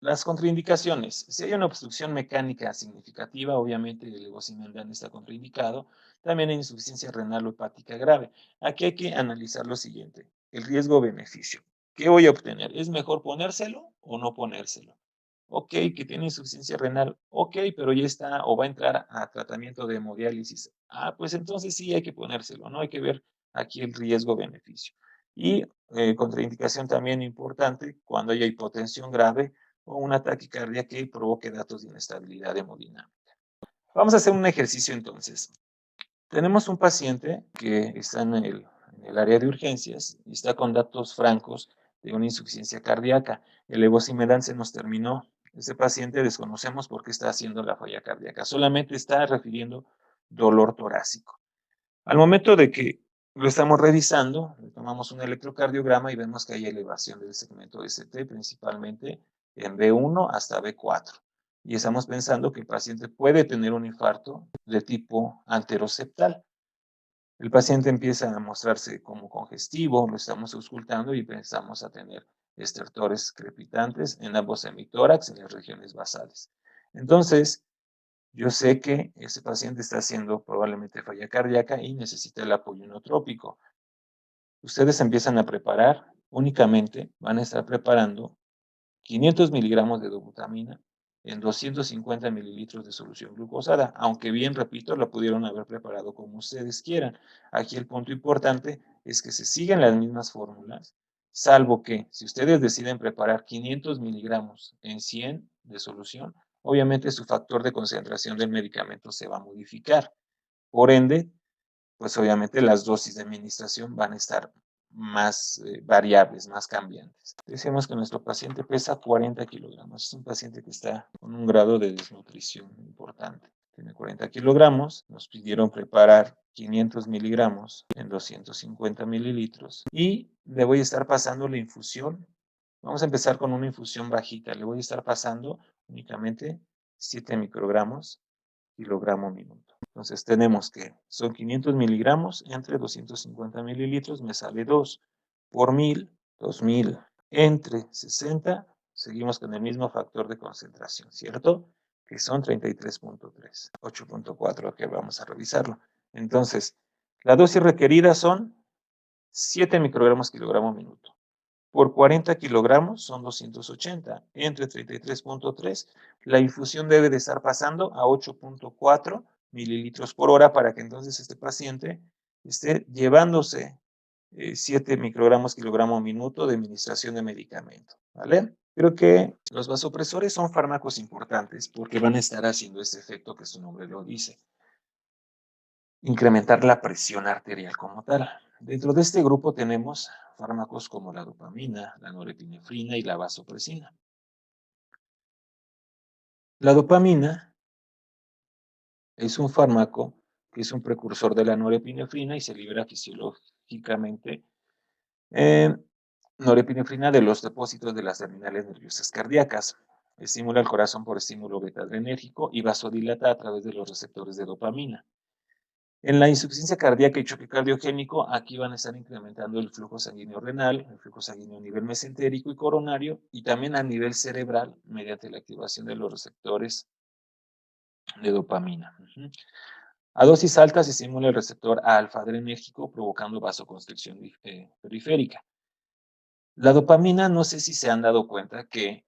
Las contraindicaciones. Si hay una obstrucción mecánica significativa, obviamente el levosimendan está contraindicado. También hay insuficiencia renal o hepática grave. Aquí hay que analizar lo siguiente. El riesgo-beneficio. ¿Qué voy a obtener? ¿Es mejor ponérselo o no ponérselo? Ok, que tiene insuficiencia renal. Ok, pero ya está o va a entrar a tratamiento de hemodiálisis. Ah, pues entonces sí hay que ponérselo, ¿no? Hay que ver aquí el riesgo-beneficio. Y contraindicación también importante, cuando haya hipotensión grave o una taquicardia que provoque datos de inestabilidad hemodinámica. Vamos a hacer un ejercicio entonces. Tenemos un paciente que está en el área de urgencias y está con datos francos de una insuficiencia cardíaca. El levosimendan se nos terminó. Este paciente desconocemos por qué está haciendo la falla cardíaca. Solamente está refiriendo dolor torácico. Al momento de que lo estamos revisando, le tomamos un electrocardiograma y vemos que hay elevación del segmento ST, principalmente en B1 hasta B4. Y estamos pensando que el paciente puede tener un infarto de tipo anteroseptal. El paciente empieza a mostrarse como congestivo, lo estamos auscultando y empezamos a tener estertores crepitantes en ambos hemitórax, en las regiones basales. Entonces, yo sé que ese paciente está haciendo probablemente falla cardíaca y necesita el apoyo inotrópico. Ustedes empiezan a preparar, únicamente van a estar preparando 500 miligramos de dobutamina en 250 mililitros de solución glucosada, aunque bien, repito, lo pudieron haber preparado como ustedes quieran. Aquí el punto importante es que se siguen las mismas fórmulas, salvo que si ustedes deciden preparar 500 miligramos en 100 de solución, obviamente su factor de concentración del medicamento se va a modificar. Por ende, pues obviamente las dosis de administración van a estar más variables, más cambiantes. Decimos que nuestro paciente pesa 40 kilogramos. Es un paciente que está con un grado de desnutrición importante. Tiene 40 kilogramos. Nos pidieron preparar 500 miligramos en 250 mililitros. Y le voy a estar pasando la infusión. Vamos a empezar con una infusión bajita. Le voy a estar pasando únicamente 7 microgramos kilogramo minuto. Entonces tenemos que son 500 miligramos entre 250 mililitros, me sale 2 por 1000, 2000 entre 60, seguimos con el mismo factor de concentración, ¿cierto? Que son 33.3, 8.4, que vamos a revisarlo. Entonces, la dosis requerida son 7 microgramos kilogramo minuto. Por 40 kilogramos son 280, entre 33.3. La infusión debe de estar pasando a 8.4 mililitros por hora para que entonces este paciente esté llevándose 7 microgramos kilogramo minuto de administración de medicamento, ¿vale? Creo que los vasopresores son fármacos importantes porque van a estar haciendo este efecto que su nombre lo dice. Incrementar la presión arterial como tal. Dentro de este grupo tenemos fármacos como la dopamina, la norepinefrina y la vasopresina. La dopamina es un fármaco que es un precursor de la norepinefrina y se libera fisiológicamente norepinefrina de los depósitos de las terminales nerviosas cardíacas. Estimula el corazón por estímulo beta-adrenérgico y vasodilata a través de los receptores de dopamina. En la insuficiencia cardíaca y choque cardiogénico, aquí van a estar incrementando el flujo sanguíneo renal, el flujo sanguíneo a nivel mesentérico y coronario, y también a nivel cerebral, mediante la activación de los receptores de dopamina. A dosis altas se estimula el receptor alfa-adrenérgico, provocando vasoconstricción periférica. La dopamina, no sé si se han dado cuenta que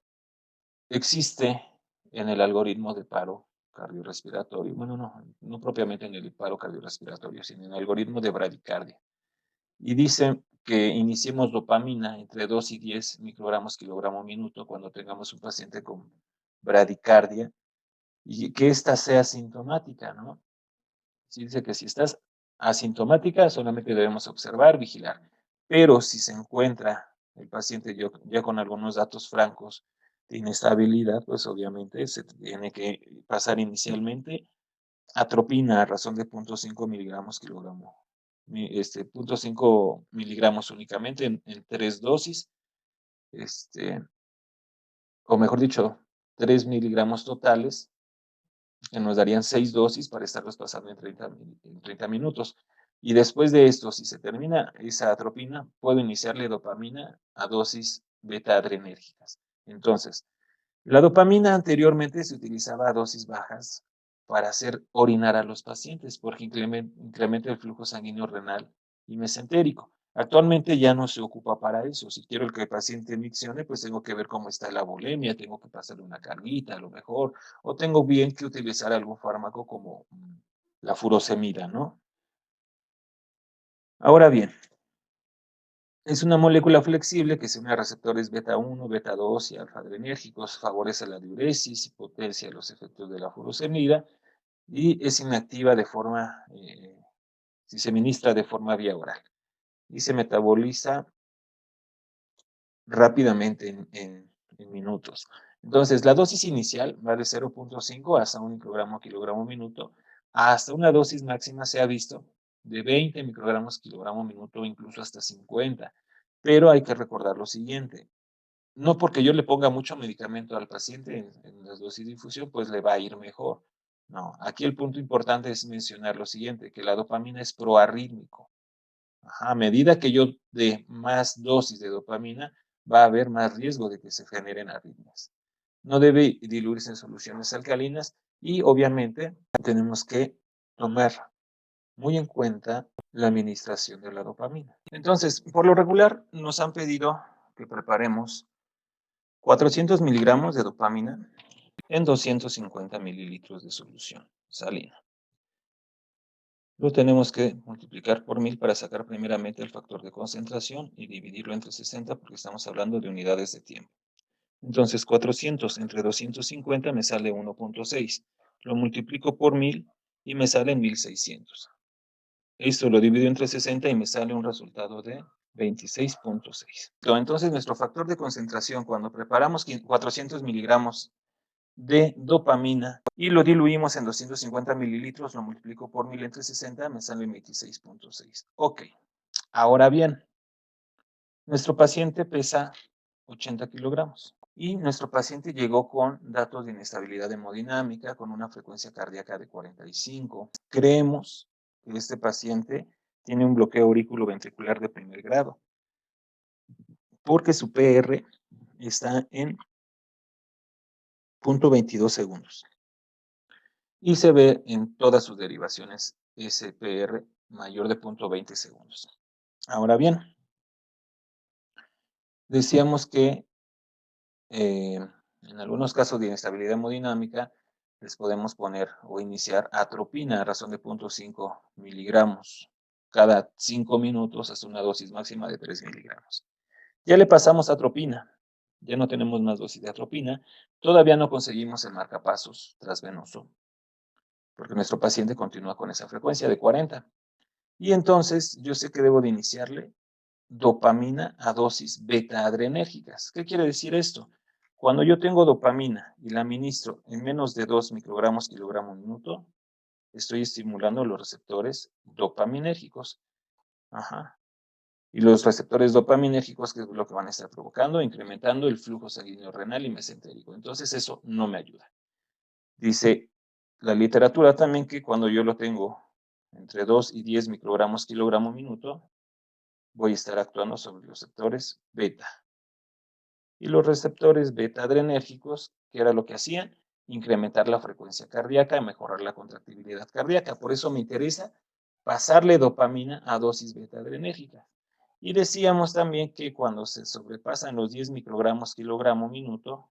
existe en el algoritmo de paro cardiorrespiratorio, bueno, no propiamente en el paro cardiorrespiratorio, sino en el algoritmo de bradicardia. Y dice que iniciemos dopamina entre 2 y 10 microgramos kilogramo minuto cuando tengamos un paciente con bradicardia y que ésta sea sintomática, ¿no? Sí dice que si estás asintomática, solamente debemos observar, vigilar. Pero si se encuentra el paciente ya con algunos datos francos de inestabilidad, pues obviamente se tiene que pasar inicialmente atropina a razón de 0.5 miligramos kilogramo. 0.5 miligramos únicamente en 3 dosis, o mejor dicho, 3 miligramos totales, que nos darían 6 dosis para estarlos pasando en 30 minutos. Y después de esto, si se termina esa atropina, puedo iniciarle dopamina a dosis beta-adrenérgicas. Entonces, la dopamina anteriormente se utilizaba a dosis bajas para hacer orinar a los pacientes porque incrementa el flujo sanguíneo renal y mesentérico. Actualmente ya no se ocupa para eso. Si quiero que el paciente miccione, pues tengo que ver cómo está la bulimia, tengo que pasarle una carguita a lo mejor, o tengo bien que utilizar algún fármaco como la furosemida, ¿no? Ahora bien, es una molécula flexible que se une a receptores beta 1, beta 2 y alfa-adrenérgicos, favorece la diuresis y potencia los efectos de la furosemida y es inactiva de forma, si se ministra de forma vía oral y se metaboliza rápidamente en minutos. Entonces, la dosis inicial va de 0.5 hasta 1 microgramo kilogramo minuto, hasta una dosis máxima se ha visto de 20 microgramos kilogramo minuto, incluso hasta 50. Pero hay que recordar lo siguiente, no porque yo le ponga mucho medicamento al paciente en las dosis de infusión, pues le va a ir mejor. No, aquí el punto importante es mencionar lo siguiente, que la dopamina es proarrítmico. A medida que yo dé más dosis de dopamina, va a haber más riesgo de que se generen arritmias. No debe diluirse en soluciones alcalinas y obviamente tenemos que tomar muy en cuenta la administración de la dopamina. Entonces, por lo regular, nos han pedido que preparemos 400 miligramos de dopamina en 250 mililitros de solución salina. Lo tenemos que multiplicar por 1000 para sacar primeramente el factor de concentración y dividirlo entre 60 porque estamos hablando de unidades de tiempo. Entonces 400 entre 250 me sale 1.6. Lo multiplico por 1000 y me sale 1600. Esto lo divido entre 60 y me sale un resultado de 26.6. Entonces nuestro factor de concentración cuando preparamos 400 miligramos de dopamina y lo diluimos en 250 mililitros, lo multiplico por 1000 entre 60, me sale 26.6. Ok, ahora bien, nuestro paciente pesa 80 kilogramos y nuestro paciente llegó con datos de inestabilidad hemodinámica, con una frecuencia cardíaca de 45. Creemos que este paciente tiene un bloqueo auriculoventricular de primer grado porque su PR está en 0.22 segundos. Y se ve en todas sus derivaciones SPR mayor de 0.20 segundos. Ahora bien, decíamos que en algunos casos de inestabilidad hemodinámica les podemos poner o iniciar atropina a razón de 0.5 miligramos cada 5 minutos hasta una dosis máxima de 3 miligramos. Ya le pasamos atropina, ya no tenemos más dosis de atropina, todavía no conseguimos el marcapasos transvenoso, porque nuestro paciente continúa con esa frecuencia de 40. Y entonces yo sé que debo de iniciarle dopamina a dosis beta-adrenérgicas. ¿Qué quiere decir esto? Cuando yo tengo dopamina y la administro en menos de 2 microgramos kilogramo minuto, estoy estimulando los receptores dopaminérgicos. Y los receptores dopaminérgicos, que es lo que van a estar provocando, incrementando el flujo sanguíneo renal y mesentérico. Entonces eso no me ayuda. Dice la literatura también que cuando yo lo tengo entre 2 y 10 microgramos kilogramo minuto, voy a estar actuando sobre los receptores beta. Y los receptores beta adrenérgicos, ¿qué era lo que hacían? Incrementar la frecuencia cardíaca y mejorar la contractibilidad cardíaca. Por eso me interesa pasarle dopamina a dosis beta adrenérgica. Y decíamos también que cuando se sobrepasan los 10 microgramos kilogramo minuto,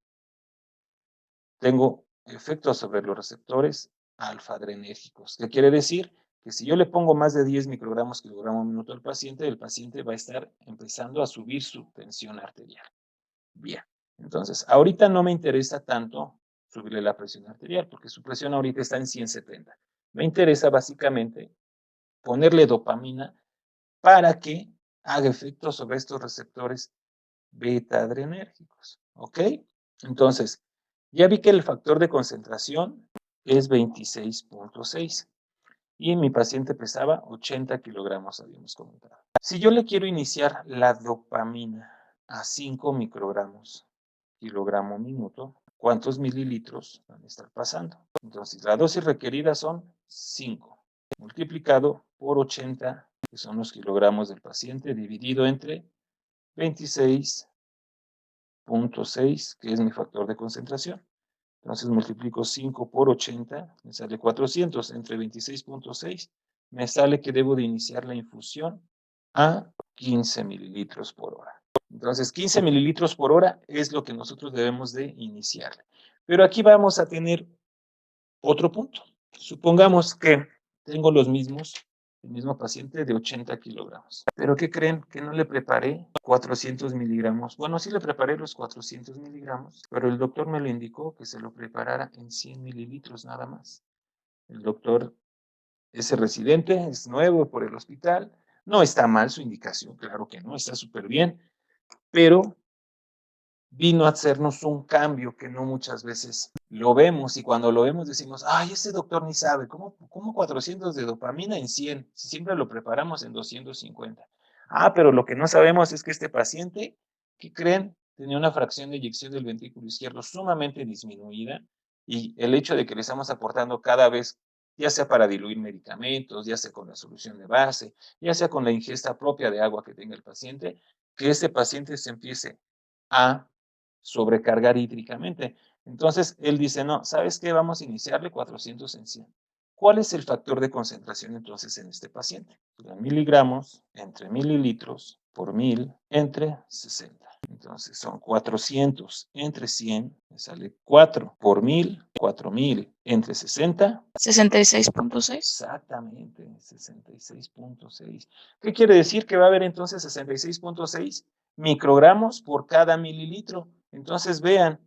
tengo efectos sobre los receptores alfa-adrenérgicos. ¿Qué quiere decir? Que si yo le pongo más de 10 microgramos kilogramo minuto al paciente, el paciente va a estar empezando a subir su tensión arterial. Bien, entonces, ahorita no me interesa tanto subirle la presión arterial, porque su presión ahorita está en 170. Me interesa básicamente ponerle dopamina para que haga efecto sobre estos receptores beta-adrenérgicos. ¿Ok? Entonces, ya vi que el factor de concentración es 26.6 y mi paciente pesaba 80 kilogramos, habíamos comentado. Si yo le quiero iniciar la dopamina a 5 microgramos kilogramo minuto, ¿cuántos mililitros van a estar pasando? Entonces, la dosis requerida son 5, multiplicado por 80, que son los kilogramos del paciente, dividido entre 26.6, que es mi factor de concentración. Entonces multiplico 5 por 80, me sale 400 entre 26.6, me sale que debo de iniciar la infusión a 15 mililitros por hora. Entonces 15 mililitros por hora es lo que nosotros debemos de iniciar. Pero aquí vamos a tener otro punto. Supongamos que tengo el mismo paciente de 80 kilogramos. ¿Pero qué creen? Que no le preparé 400 miligramos. Bueno, sí le preparé los 400 miligramos, pero el doctor me lo indicó que se lo preparara en 100 mililitros nada más. El doctor es residente, es nuevo por el hospital. No está mal su indicación, claro que no, está súper bien, pero vino a hacernos un cambio que no muchas veces lo vemos, y cuando lo vemos decimos, ay, este doctor ni sabe, ¿cómo 400 de dopamina en 100? Si siempre lo preparamos en 250. Ah, pero lo que no sabemos es que este paciente, ¿qué creen? Tenía una fracción de eyección del ventrículo izquierdo sumamente disminuida Y el hecho de que le estamos aportando cada vez, ya sea para diluir medicamentos, ya sea con la solución de base, ya sea con la ingesta propia de agua que tenga el paciente, que ese paciente se empiece a sobrecargar hídricamente. Entonces, él dice, no, ¿sabes qué? Vamos a iniciarle 400 en 100. ¿Cuál es el factor de concentración entonces en este paciente? Miligramos entre mililitros por 1000 entre 60. Entonces son 400 entre 100, me sale 4 por 1000, 4000 entre 60. 66.6. Exactamente, 66.6. ¿Qué quiere decir? Que va a haber entonces 66.6 microgramos por cada mililitro. Entonces vean,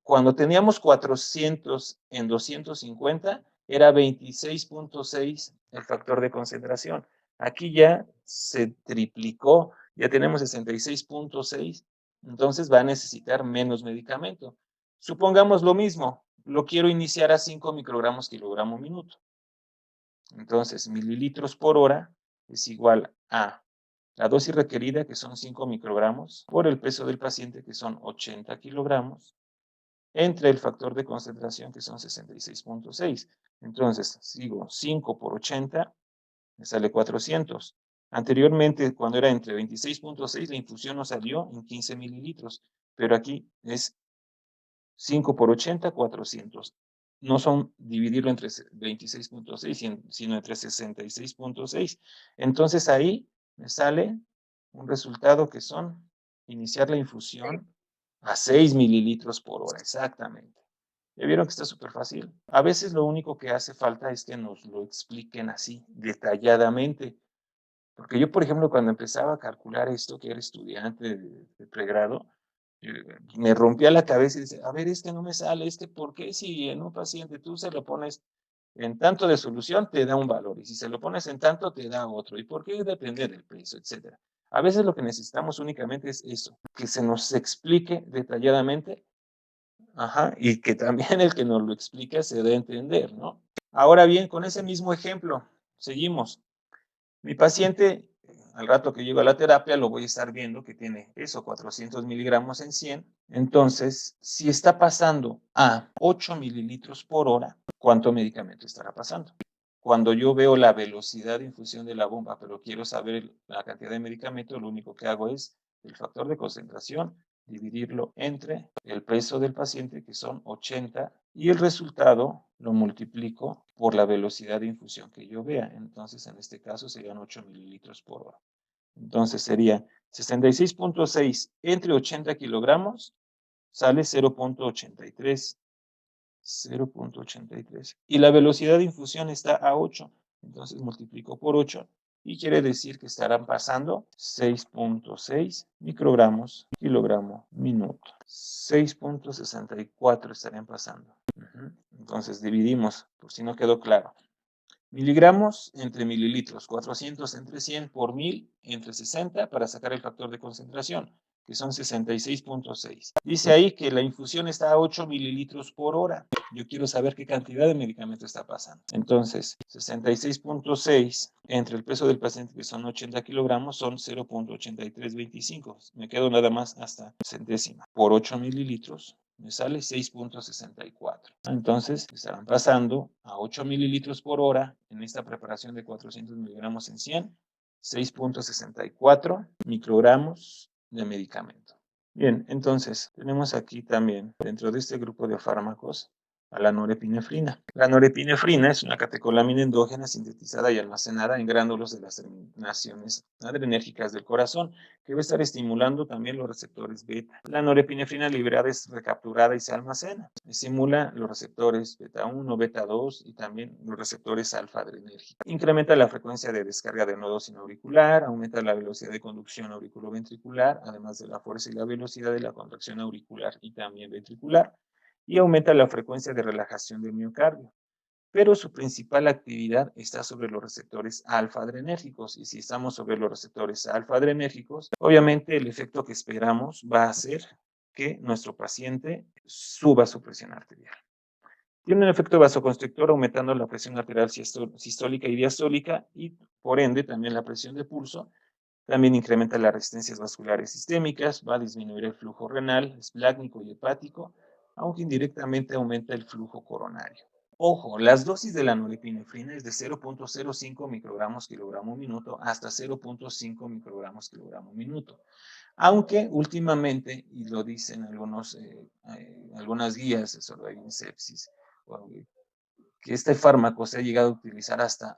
cuando teníamos 400 en 250, era 26.6 el factor de concentración. Aquí ya se triplicó, ya tenemos 66.6, entonces va a necesitar menos medicamento. Supongamos lo mismo, lo quiero iniciar a 5 microgramos kilogramo minuto. Entonces, mililitros por hora es igual a la dosis requerida, que son 5 microgramos, por el peso del paciente, que son 80 kilogramos, entre el factor de concentración, que son 66.6. Entonces, sigo 5 por 80, me sale 400. Anteriormente, cuando era entre 26.6, la infusión nos salió en 15 mililitros, pero aquí es 5 por 80, 400. No son dividirlo entre 26.6, sino entre 66.6. Entonces ahí me sale un resultado que son iniciar la infusión a 6 mililitros por hora, exactamente. ¿Ya vieron que está súper fácil? A veces lo único que hace falta es que nos lo expliquen así, detalladamente. Porque yo, por ejemplo, cuando empezaba a calcular esto, que era estudiante de pregrado, me rompía la cabeza y decía, a ver, no me sale, ¿por qué si en un paciente tú se lo pones en tanto de solución, te da un valor, y si se lo pones en tanto, te da otro, y por qué depende del peso, etcétera? A veces lo que necesitamos únicamente es eso, que se nos explique detalladamente, y que también el que nos lo explique se dé a entender, ¿no? Ahora bien, con ese mismo ejemplo, seguimos. Mi paciente, al rato que llego a la terapia, lo voy a estar viendo que tiene eso, 400 miligramos en 100. Entonces, si está pasando a 8 mililitros por hora, ¿cuánto medicamento estará pasando? Cuando yo veo la velocidad de infusión de la bomba, pero quiero saber la cantidad de medicamento, lo único que hago es el factor de concentración, dividirlo entre el peso del paciente, que son 80, y el resultado lo multiplico por la velocidad de infusión que yo vea. Entonces, en este caso, serían 8 mililitros por hora. Entonces, sería 66.6 entre 80 kilogramos, sale 0.83. 0.83. Y la velocidad de infusión está a 8. Entonces, multiplico por 8 y quiere decir que estarán pasando 6.6 microgramos kilogramo minuto. 6.64 estarían pasando. Entonces dividimos, por si no quedó claro. Miligramos entre mililitros, 400 entre 100 por 1000 entre 60 para sacar el factor de concentración, que son 66.6. Dice ahí que la infusión está a 8 mililitros por hora. Yo quiero saber qué cantidad de medicamento está pasando. Entonces, 66.6 entre el peso del paciente, que son 80 kilogramos, son 0.8325. Me quedo nada más hasta centésima. Por 8 mililitros, me sale 6.64. Entonces, estarán pasando a 8 mililitros por hora en esta preparación de 400 miligramos en 100, 6.64 microgramos de medicamento. Bien, entonces, tenemos aquí también, dentro de este grupo de fármacos, a la norepinefrina. La norepinefrina es una catecolamina endógena sintetizada y almacenada en gránulos de las terminaciones adrenérgicas del corazón, que va a estar estimulando también los receptores beta. La norepinefrina liberada es recapturada y se almacena. Estimula los receptores beta 1, beta 2 y también los receptores alfa adrenérgicos. Incrementa la frecuencia de descarga de nodo sinauricular, aumenta la velocidad de conducción auriculoventricular, además de la fuerza y la velocidad de la contracción auricular y también ventricular, y aumenta la frecuencia de relajación del miocardio. Pero su principal actividad está sobre los receptores alfa-adrenérgicos, y si estamos sobre los receptores alfa-adrenérgicos, obviamente el efecto que esperamos va a ser que nuestro paciente suba su presión arterial. Tiene un efecto vasoconstrictor aumentando la presión arterial sistólica y diastólica, y por ende también la presión de pulso. También incrementa las resistencias vasculares sistémicas, va a disminuir el flujo renal, esplácnico y hepático, aunque indirectamente aumenta el flujo coronario. Ojo, las dosis de la norepinefrina es de 0.05 microgramos kilogramo minuto hasta 0.5 microgramos kilogramo minuto. Aunque últimamente, y lo dicen algunas guías sobre sepsis, que este fármaco se ha llegado a utilizar hasta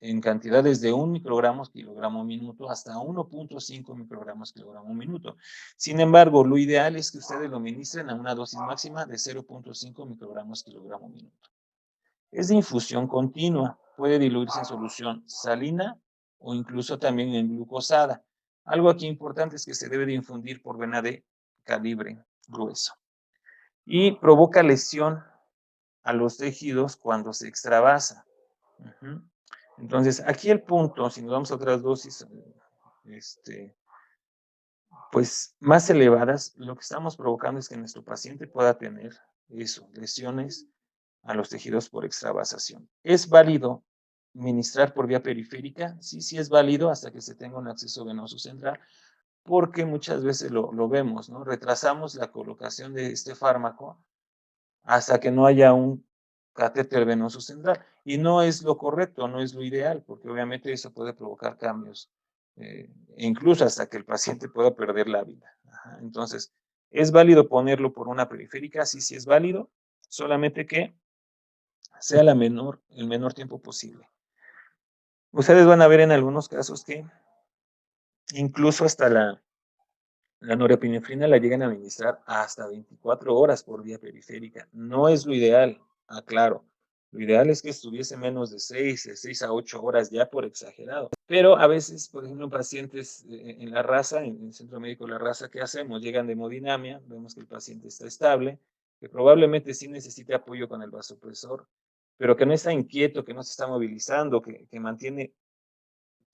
en cantidades de 1 microgramos kilogramo minuto hasta 1.5 microgramos kilogramo minuto. Sin embargo, lo ideal es que ustedes lo ministren a una dosis máxima de 0.5 microgramos kilogramo minuto. Es de infusión continua, puede diluirse en solución salina o incluso también en glucosada. Algo aquí importante es que se debe de infundir por vena de calibre grueso. Y provoca lesión a los tejidos cuando se extravasa. Entonces, aquí el punto, si nos vamos a otras dosis pues más elevadas, lo que estamos provocando es que nuestro paciente pueda tener lesiones a los tejidos por extravasación. ¿Es válido ministrar por vía periférica? Sí, sí es válido hasta que se tenga un acceso venoso central, porque muchas veces lo vemos, ¿no? Retrasamos la colocación de este fármaco hasta que no haya un catéter venoso central. Y no es lo correcto, no es lo ideal, porque obviamente eso puede provocar cambios, incluso hasta que el paciente pueda perder la vida. Entonces, ¿es válido ponerlo por una periférica? Sí, sí es válido, solamente que sea el menor tiempo posible. Ustedes van a ver en algunos casos que incluso hasta la norepinefrina la llegan a administrar hasta 24 horas por vía periférica. No es lo ideal, aclaro. Lo ideal es que estuviese menos de 6 a 8 horas ya por exagerado. Pero a veces, por ejemplo, pacientes en la raza, en el centro médico La Raza, ¿qué hacemos? Llegan de hemodinamia, vemos que el paciente está estable, que probablemente sí necesite apoyo con el vasopresor, pero que no está inquieto, que no se está movilizando, que mantiene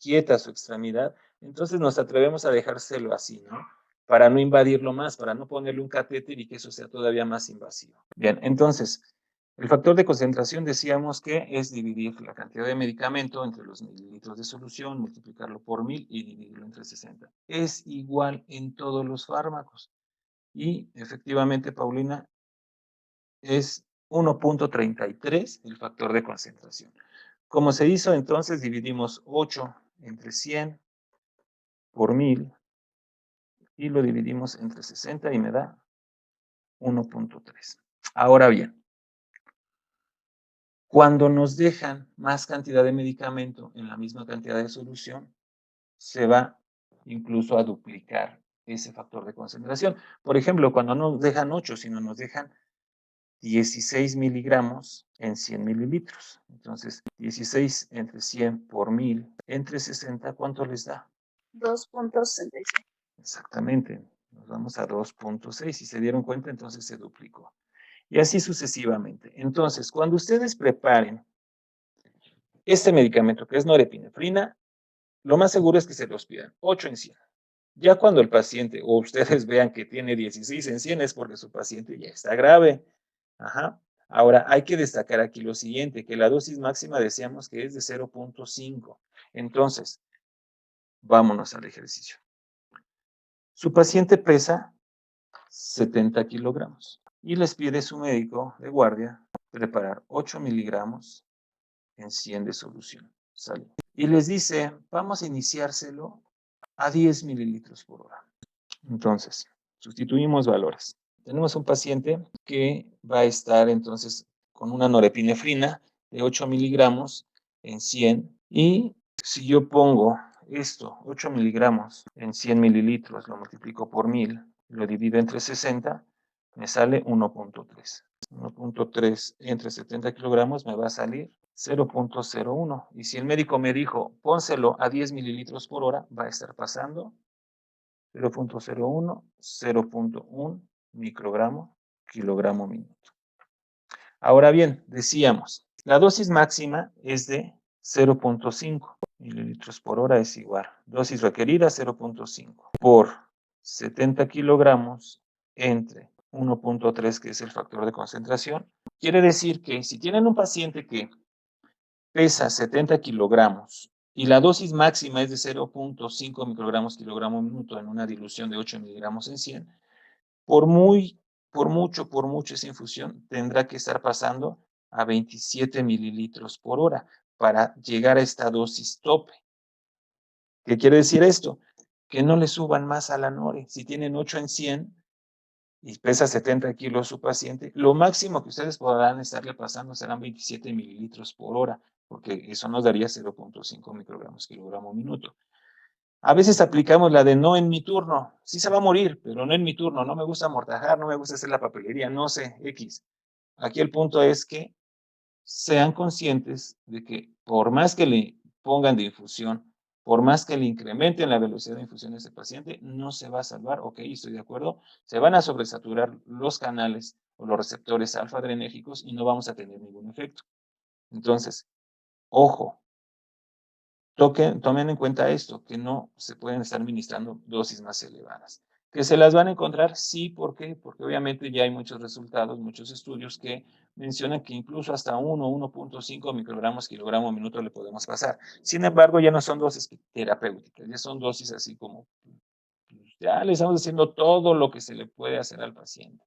quieta su extremidad. Entonces nos atrevemos a dejárselo así, ¿no? Para no invadirlo más, para no ponerle un catéter y que eso sea todavía más invasivo. Bien, entonces, el factor de concentración decíamos que es dividir la cantidad de medicamento entre los mililitros de solución, multiplicarlo por 1000 y dividirlo entre 60. Es igual en todos los fármacos. Y efectivamente, Paulina, es 1.33 el factor de concentración. Como se hizo, entonces dividimos 8 entre 100 por 1000 y lo dividimos entre 60 y me da 1.3. Ahora bien, cuando nos dejan más cantidad de medicamento en la misma cantidad de solución, se va incluso a duplicar ese factor de concentración. Por ejemplo, cuando no nos dejan 8, sino nos dejan 16 miligramos en 100 mililitros. Entonces, 16 entre 100 por 1000 entre 60, ¿cuánto les da? 2.66. Exactamente. Nos vamos a 2.6. Si se dieron cuenta, entonces se duplicó. Y así sucesivamente. Entonces, cuando ustedes preparen este medicamento que es norepinefrina, lo más seguro es que se los pidan 8 en 100. Ya cuando el paciente o ustedes vean que tiene 16 en 100 es porque su paciente ya está grave. Ahora, hay que destacar aquí lo siguiente, que la dosis máxima decíamos que es de 0.5. Entonces, vámonos al ejercicio. Su paciente pesa 70 kilogramos y les pide su médico de guardia preparar 8 miligramos en 100 de solución. ¿Sale? Y les dice, vamos a iniciárselo a 10 mililitros por hora. Entonces, sustituimos valores. Tenemos un paciente que va a estar entonces con una norepinefrina de 8 miligramos en 100 y si yo pongo esto, 8 miligramos en 100 mililitros, lo multiplico por 1000, lo divido entre 60, me sale 1.3. 1.3 entre 70 kilogramos me va a salir 0.01. Y si el médico me dijo, pónselo a 10 mililitros por hora, va a estar pasando 0.01, 0.1 microgramo, kilogramo minuto. Ahora bien, decíamos, la dosis máxima es de 0.5 mililitros por hora es igual. Dosis requerida 0.5 por 70 kilogramos entre 1.3, que es el factor de concentración. Quiere decir que si tienen un paciente que pesa 70 kilogramos y la dosis máxima es de 0.5 microgramos kilogramo minuto en una dilución de 8 miligramos en 100, por muy por mucho esa infusión tendrá que estar pasando a 27 mililitros por hora para llegar a esta dosis tope. ¿Qué quiere decir esto? Que no le suban más a la Nore. Si tienen 8 en 100 y pesa 70 kilos su paciente, lo máximo que ustedes podrán estarle pasando serán 27 mililitros por hora, porque eso nos daría 0.5 microgramos kilogramo minuto. A veces aplicamos la de no en mi turno. Sí se va a morir, pero no en mi turno. No me gusta amortajar, no me gusta hacer la papelería, no sé, X. Aquí el punto es que sean conscientes de que por más que le pongan de infusión, por más que le incrementen la velocidad de infusión a ese paciente, no se va a salvar. Ok, estoy de acuerdo. Se van a sobresaturar los canales o los receptores alfa-adrenérgicos y no vamos a tener ningún efecto. Entonces, ojo, tomen en cuenta esto, que no se pueden estar ministrando dosis más elevadas. ¿Que se las van a encontrar? Sí, ¿por qué? Porque obviamente ya hay muchos resultados, muchos estudios que mencionan que incluso hasta 1.5 microgramos kilogramo minuto le podemos pasar. Sin embargo, ya no son dosis terapéuticas, ya son dosis así como, ya le estamos haciendo todo lo que se le puede hacer al paciente.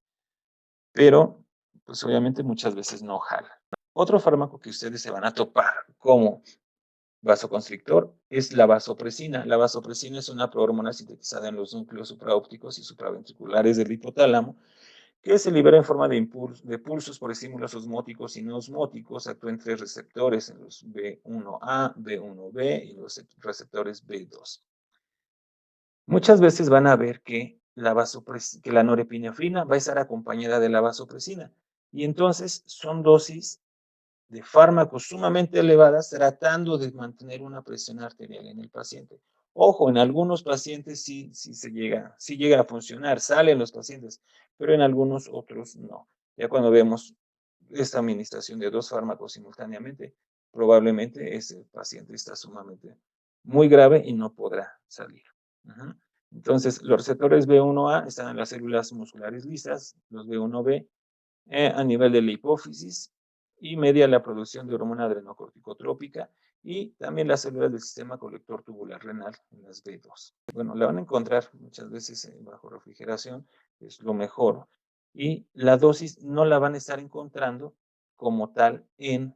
Pero, pues obviamente muchas veces no jala. Otro fármaco que ustedes se van a topar como vasoconstrictor es la vasopresina. La vasopresina es una prohormona sintetizada en los núcleos supraópticos y supraventriculares del hipotálamo que se libera en forma de pulsos por estímulos osmóticos y no osmóticos. Actúa en 3 receptores, en los B1A, B1B y los receptores B2. Muchas veces van a ver que la norepinefrina va a estar acompañada de la vasopresina y entonces son dosis de fármacos sumamente elevadas tratando de mantener una presión arterial en el paciente. Ojo, en algunos pacientes sí llega a funcionar, salen los pacientes, pero en algunos otros no. Ya cuando vemos esta administración de 2 fármacos simultáneamente, probablemente ese paciente está sumamente muy grave y no podrá salir. Entonces, los receptores B1A están en las células musculares lisas, los B1B a nivel de la hipófisis y media la producción de hormona adrenocorticotrópica y también las células del sistema colector tubular renal en las B2. Bueno, la van a encontrar muchas veces bajo refrigeración, es lo mejor. Y la dosis no la van a estar encontrando como tal en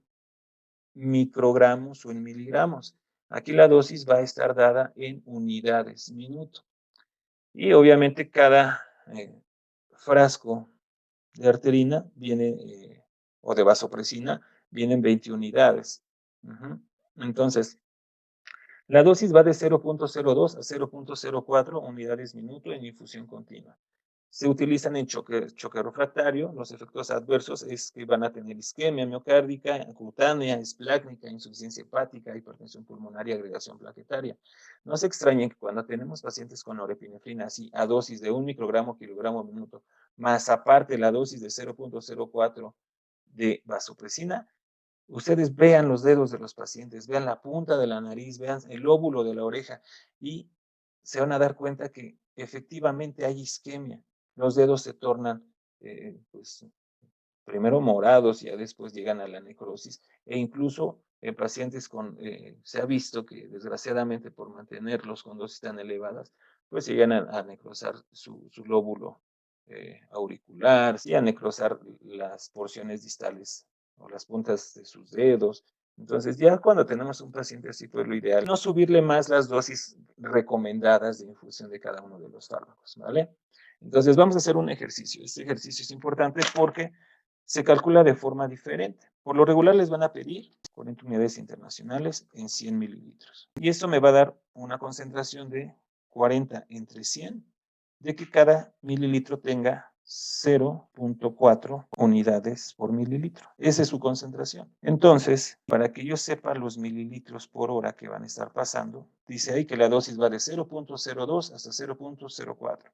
microgramos o en miligramos. Aquí la dosis va a estar dada en unidades minuto. Y obviamente cada frasco de arterina viene, o de vasopresina, vienen 20 unidades. Entonces, la dosis va de 0.02 a 0.04 unidades minuto en infusión continua. Se utilizan en choque refractario. Los efectos adversos es que van a tener isquemia miocárdica, cutánea, esplácnica, insuficiencia hepática, hipertensión pulmonar y agregación plaquetaria. No se extrañen que cuando tenemos pacientes con norepinefrina así a dosis de 1 microgramo kilogramo minuto, más aparte la dosis de 0.04 de vasopresina, ustedes vean los dedos de los pacientes, vean la punta de la nariz, vean el lóbulo de la oreja y se van a dar cuenta que efectivamente hay isquemia. Los dedos se tornan, pues, primero morados y ya después llegan a la necrosis. E incluso en pacientes se ha visto que desgraciadamente por mantenerlos con dosis tan elevadas, pues llegan a necrosar su lóbulo auricular, y a necrosar las porciones distales o las puntas de sus dedos. Entonces, ya cuando tenemos un paciente así, pues lo ideal es no subirle más las dosis recomendadas de infusión de cada uno de los fármacos, ¿vale? Entonces, vamos a hacer un ejercicio. Este ejercicio es importante porque se calcula de forma diferente. Por lo regular les van a pedir 40 unidades internacionales en 100 mililitros. Y esto me va a dar una concentración de 40 entre 100, de que cada mililitro tenga 0.4 unidades por mililitro. Esa es su concentración. Entonces, para que yo sepa los mililitros por hora que van a estar pasando, dice ahí que la dosis va de 0.02 hasta 0.04.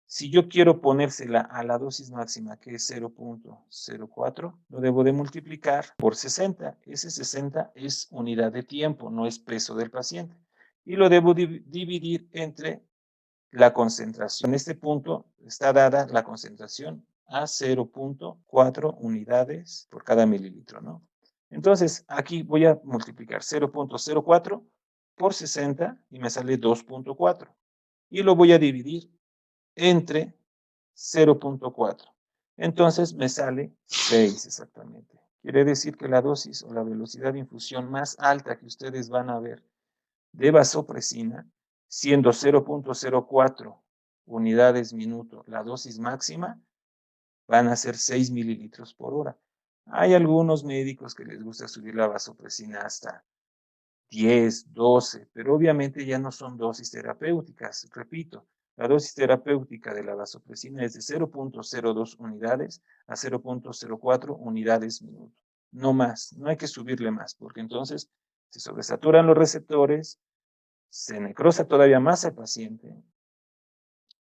Si yo quiero ponérsela a la dosis máxima, que es 0.04, lo debo de multiplicar por 60. Ese 60 es unidad de tiempo, no es peso del paciente. Y lo debo dividir entre la concentración. En este punto está dada la concentración a 0.4 unidades por cada mililitro, ¿no? Entonces, aquí voy a multiplicar 0.04 por 60 y me sale 2.4. Y lo voy a dividir entre 0.4. Entonces me sale 6 exactamente. Quiere decir que la dosis o la velocidad de infusión más alta que ustedes van a ver de vasopresina, siendo 0.04 unidades minuto, la dosis máxima, van a ser 6 mililitros por hora. Hay algunos médicos que les gusta subir la vasopresina hasta 10, 12, pero obviamente ya no son dosis terapéuticas. Repito, la dosis terapéutica de la vasopresina es de 0.02 unidades a 0.04 unidades minuto. No más, no hay que subirle más, porque entonces se sobresaturan los receptores, se necrosa todavía más al paciente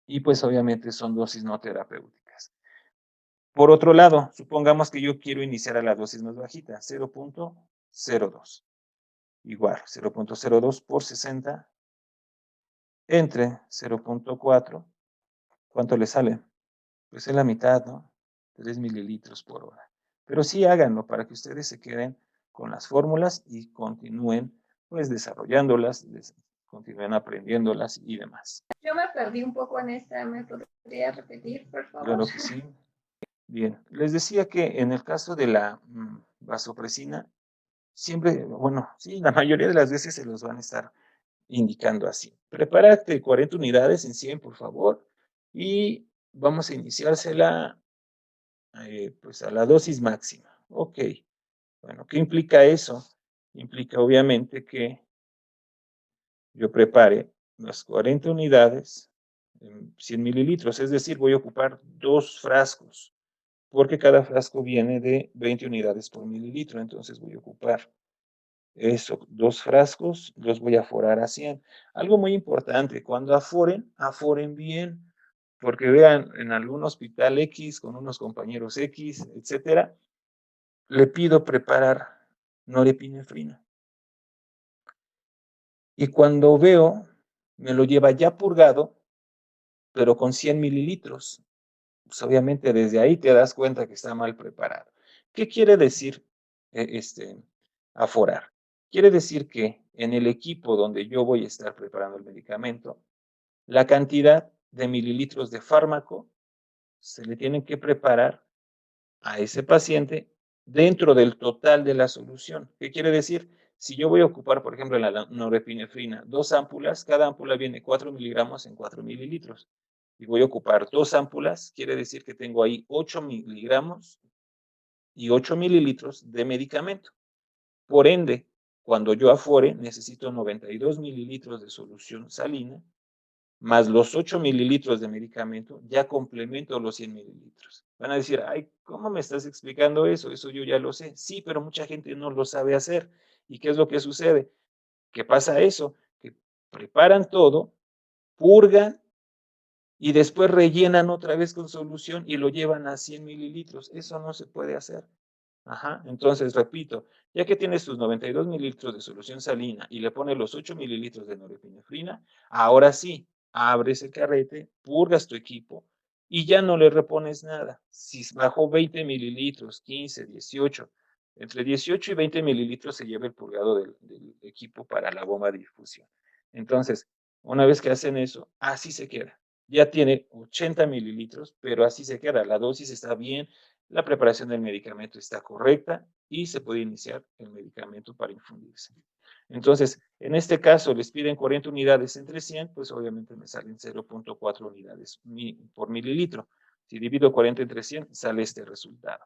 y pues obviamente son dosis no terapéuticas. Por otro lado, supongamos que yo quiero iniciar a la dosis más bajita, 0.02. Igual, 0.02 por 60 entre 0.4. ¿Cuánto le sale? Pues es la mitad, ¿no? 3 mililitros por hora. Pero sí háganlo para que ustedes se queden con las fórmulas y continúen pues desarrollándolas, continúen aprendiéndolas y demás. Yo me perdí un poco en esta, ¿me podría repetir, por favor? Claro que sí. Bien, les decía que en el caso de la vasopresina, siempre, bueno, sí, la mayoría de las veces se los van a estar indicando así. Prepárate 40 unidades en 100, por favor, y vamos a iniciársela pues a la dosis máxima. Ok, bueno, ¿qué implica eso? Implica obviamente que yo prepare las 40 unidades en 100 mililitros, es decir, voy a ocupar 2 frascos, porque cada frasco viene de 20 unidades por mililitro, entonces voy a ocupar eso, 2 frascos, los voy a aforar a 100. Algo muy importante, cuando aforen, aforen bien, porque vean, en algún hospital X, con unos compañeros X, etcétera, le pido preparar norepinefrina. Y cuando veo, me lo lleva ya purgado, pero con 100 mililitros. Pues obviamente desde ahí te das cuenta que está mal preparado. ¿Qué quiere decir aforar? Quiere decir que en el equipo donde yo voy a estar preparando el medicamento, la cantidad de mililitros de fármaco se le tienen que preparar a ese paciente dentro del total de la solución. ¿Qué quiere decir? Si yo voy a ocupar, por ejemplo, la norepinefrina, 2 ámpulas, cada ámpula viene 4 miligramos en 4 mililitros. Y voy a ocupar 2 ámpulas, quiere decir que tengo ahí 8 miligramos y 8 mililitros de medicamento. Por ende, cuando yo afore, necesito 92 mililitros de solución salina, más los 8 mililitros de medicamento, ya complemento los 100 mililitros. Van a decir, ay, ¿cómo me estás explicando eso? Eso yo ya lo sé. Sí, pero mucha gente no lo sabe hacer. ¿Y qué es lo que sucede? ¿Qué pasa eso? Que preparan todo, purgan y después rellenan otra vez con solución y lo llevan a 100 mililitros. Eso no se puede hacer. Ajá, entonces repito, ya que tienes tus 92 mililitros de solución salina y le pones los 8 mililitros de norepinefrina, ahora sí, abres el carrete, purgas tu equipo y ya no le repones nada. Si bajó 20 mililitros, 15, 18, entre 18 y 20 mililitros se lleva el purgado del equipo para la bomba de difusión. Entonces, una vez que hacen eso, así se queda. Ya tiene 80 mililitros, pero así se queda. La dosis está bien, la preparación del medicamento está correcta y se puede iniciar el medicamento para infundirse. Entonces, en este caso les piden 40 unidades entre 100, pues obviamente me salen 0.4 unidades por mililitro. Si divido 40 entre 100, sale este resultado.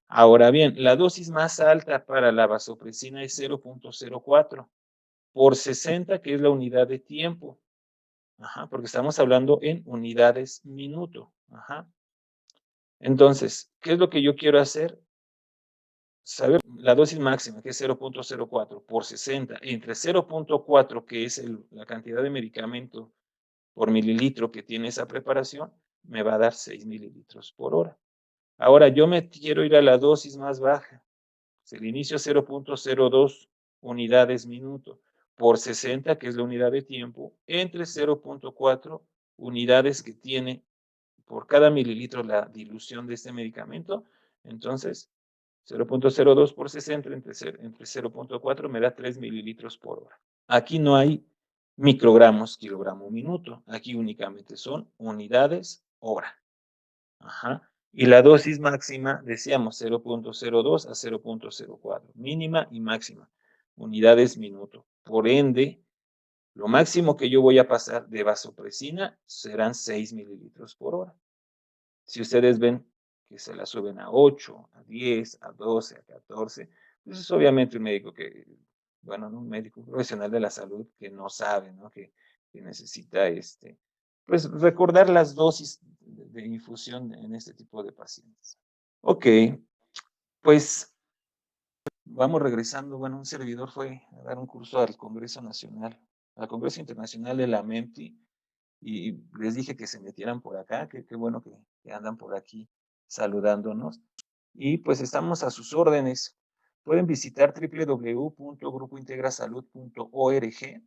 Ahora bien, la dosis más alta para la vasopresina es 0.04 por 60, que es la unidad de tiempo. Ajá, porque estamos hablando en unidades minuto. Ajá. Entonces, ¿qué es lo que yo quiero hacer? Saber la dosis máxima, que es 0.04 por 60, entre 0.4, que es la cantidad de medicamento por mililitro que tiene esa preparación, me va a dar 6 mililitros por hora. Ahora, yo me quiero ir a la dosis más baja. El inicio 0.02 unidades minuto por 60, que es la unidad de tiempo, entre 0.4 unidades que tiene por cada mililitro la dilución de este medicamento. Entonces, 0.02 por 60 entre 0.4 me da 3 mililitros por hora. Aquí no hay microgramos, kilogramo, minuto. Aquí únicamente son unidades hora. Ajá. Y la dosis máxima, decíamos, 0.02 a 0.04, mínima y máxima, unidades minuto. Por ende, lo máximo que yo voy a pasar de vasopresina serán 6 mililitros por hora. Si ustedes ven que se la suben a 8, a 10, a 12, a 14, pues es obviamente un médico que, bueno, no un médico, profesional de la salud que no sabe, ¿no? Que necesita, pues recordar las dosis de infusión en este tipo de pacientes. Ok, pues vamos regresando. Bueno, un servidor fue a dar un curso al Congreso Nacional, al Congreso Internacional de la MEMTI, y les dije que se metieran por acá, que qué bueno que andan por aquí saludándonos. Y pues estamos a sus órdenes. Pueden visitar www.grupointegrasalud.org.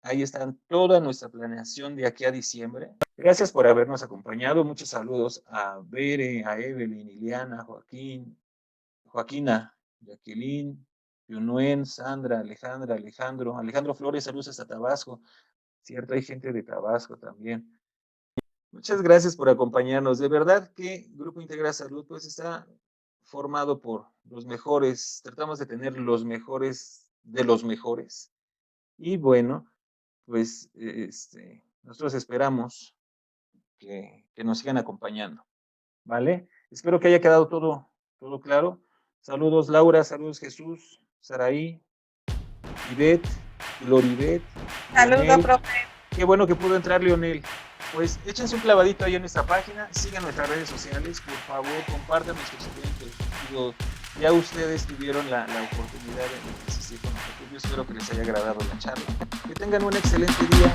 Ahí están toda nuestra planeación de aquí a diciembre. Gracias por habernos acompañado. Muchos saludos a Bere, a Evelyn, Iliana, Joaquín, Joaquina, Jacqueline, Yunuen, Sandra, Alejandra, Alejandro Flores, saludos hasta Tabasco. Cierto, hay gente de Tabasco también. Muchas gracias por acompañarnos. De verdad que Grupo Integra Salud pues está formado por los mejores. Tratamos de tener los mejores de los mejores. Y bueno, pues nosotros esperamos que nos sigan acompañando. ¿Vale? Espero que haya quedado todo claro. Saludos Laura, saludos Jesús, Saraí, Ivette, Loribet. Saludos, profe. Qué bueno que pudo entrar Leonel. Pues échense un clavadito ahí en nuestra página, sigan nuestras redes sociales, por favor, compartan nuestros eventos. Digo, ya ustedes tuvieron la oportunidad de asistir con nosotros. Yo espero que les haya agradado la charla. Que tengan un excelente día.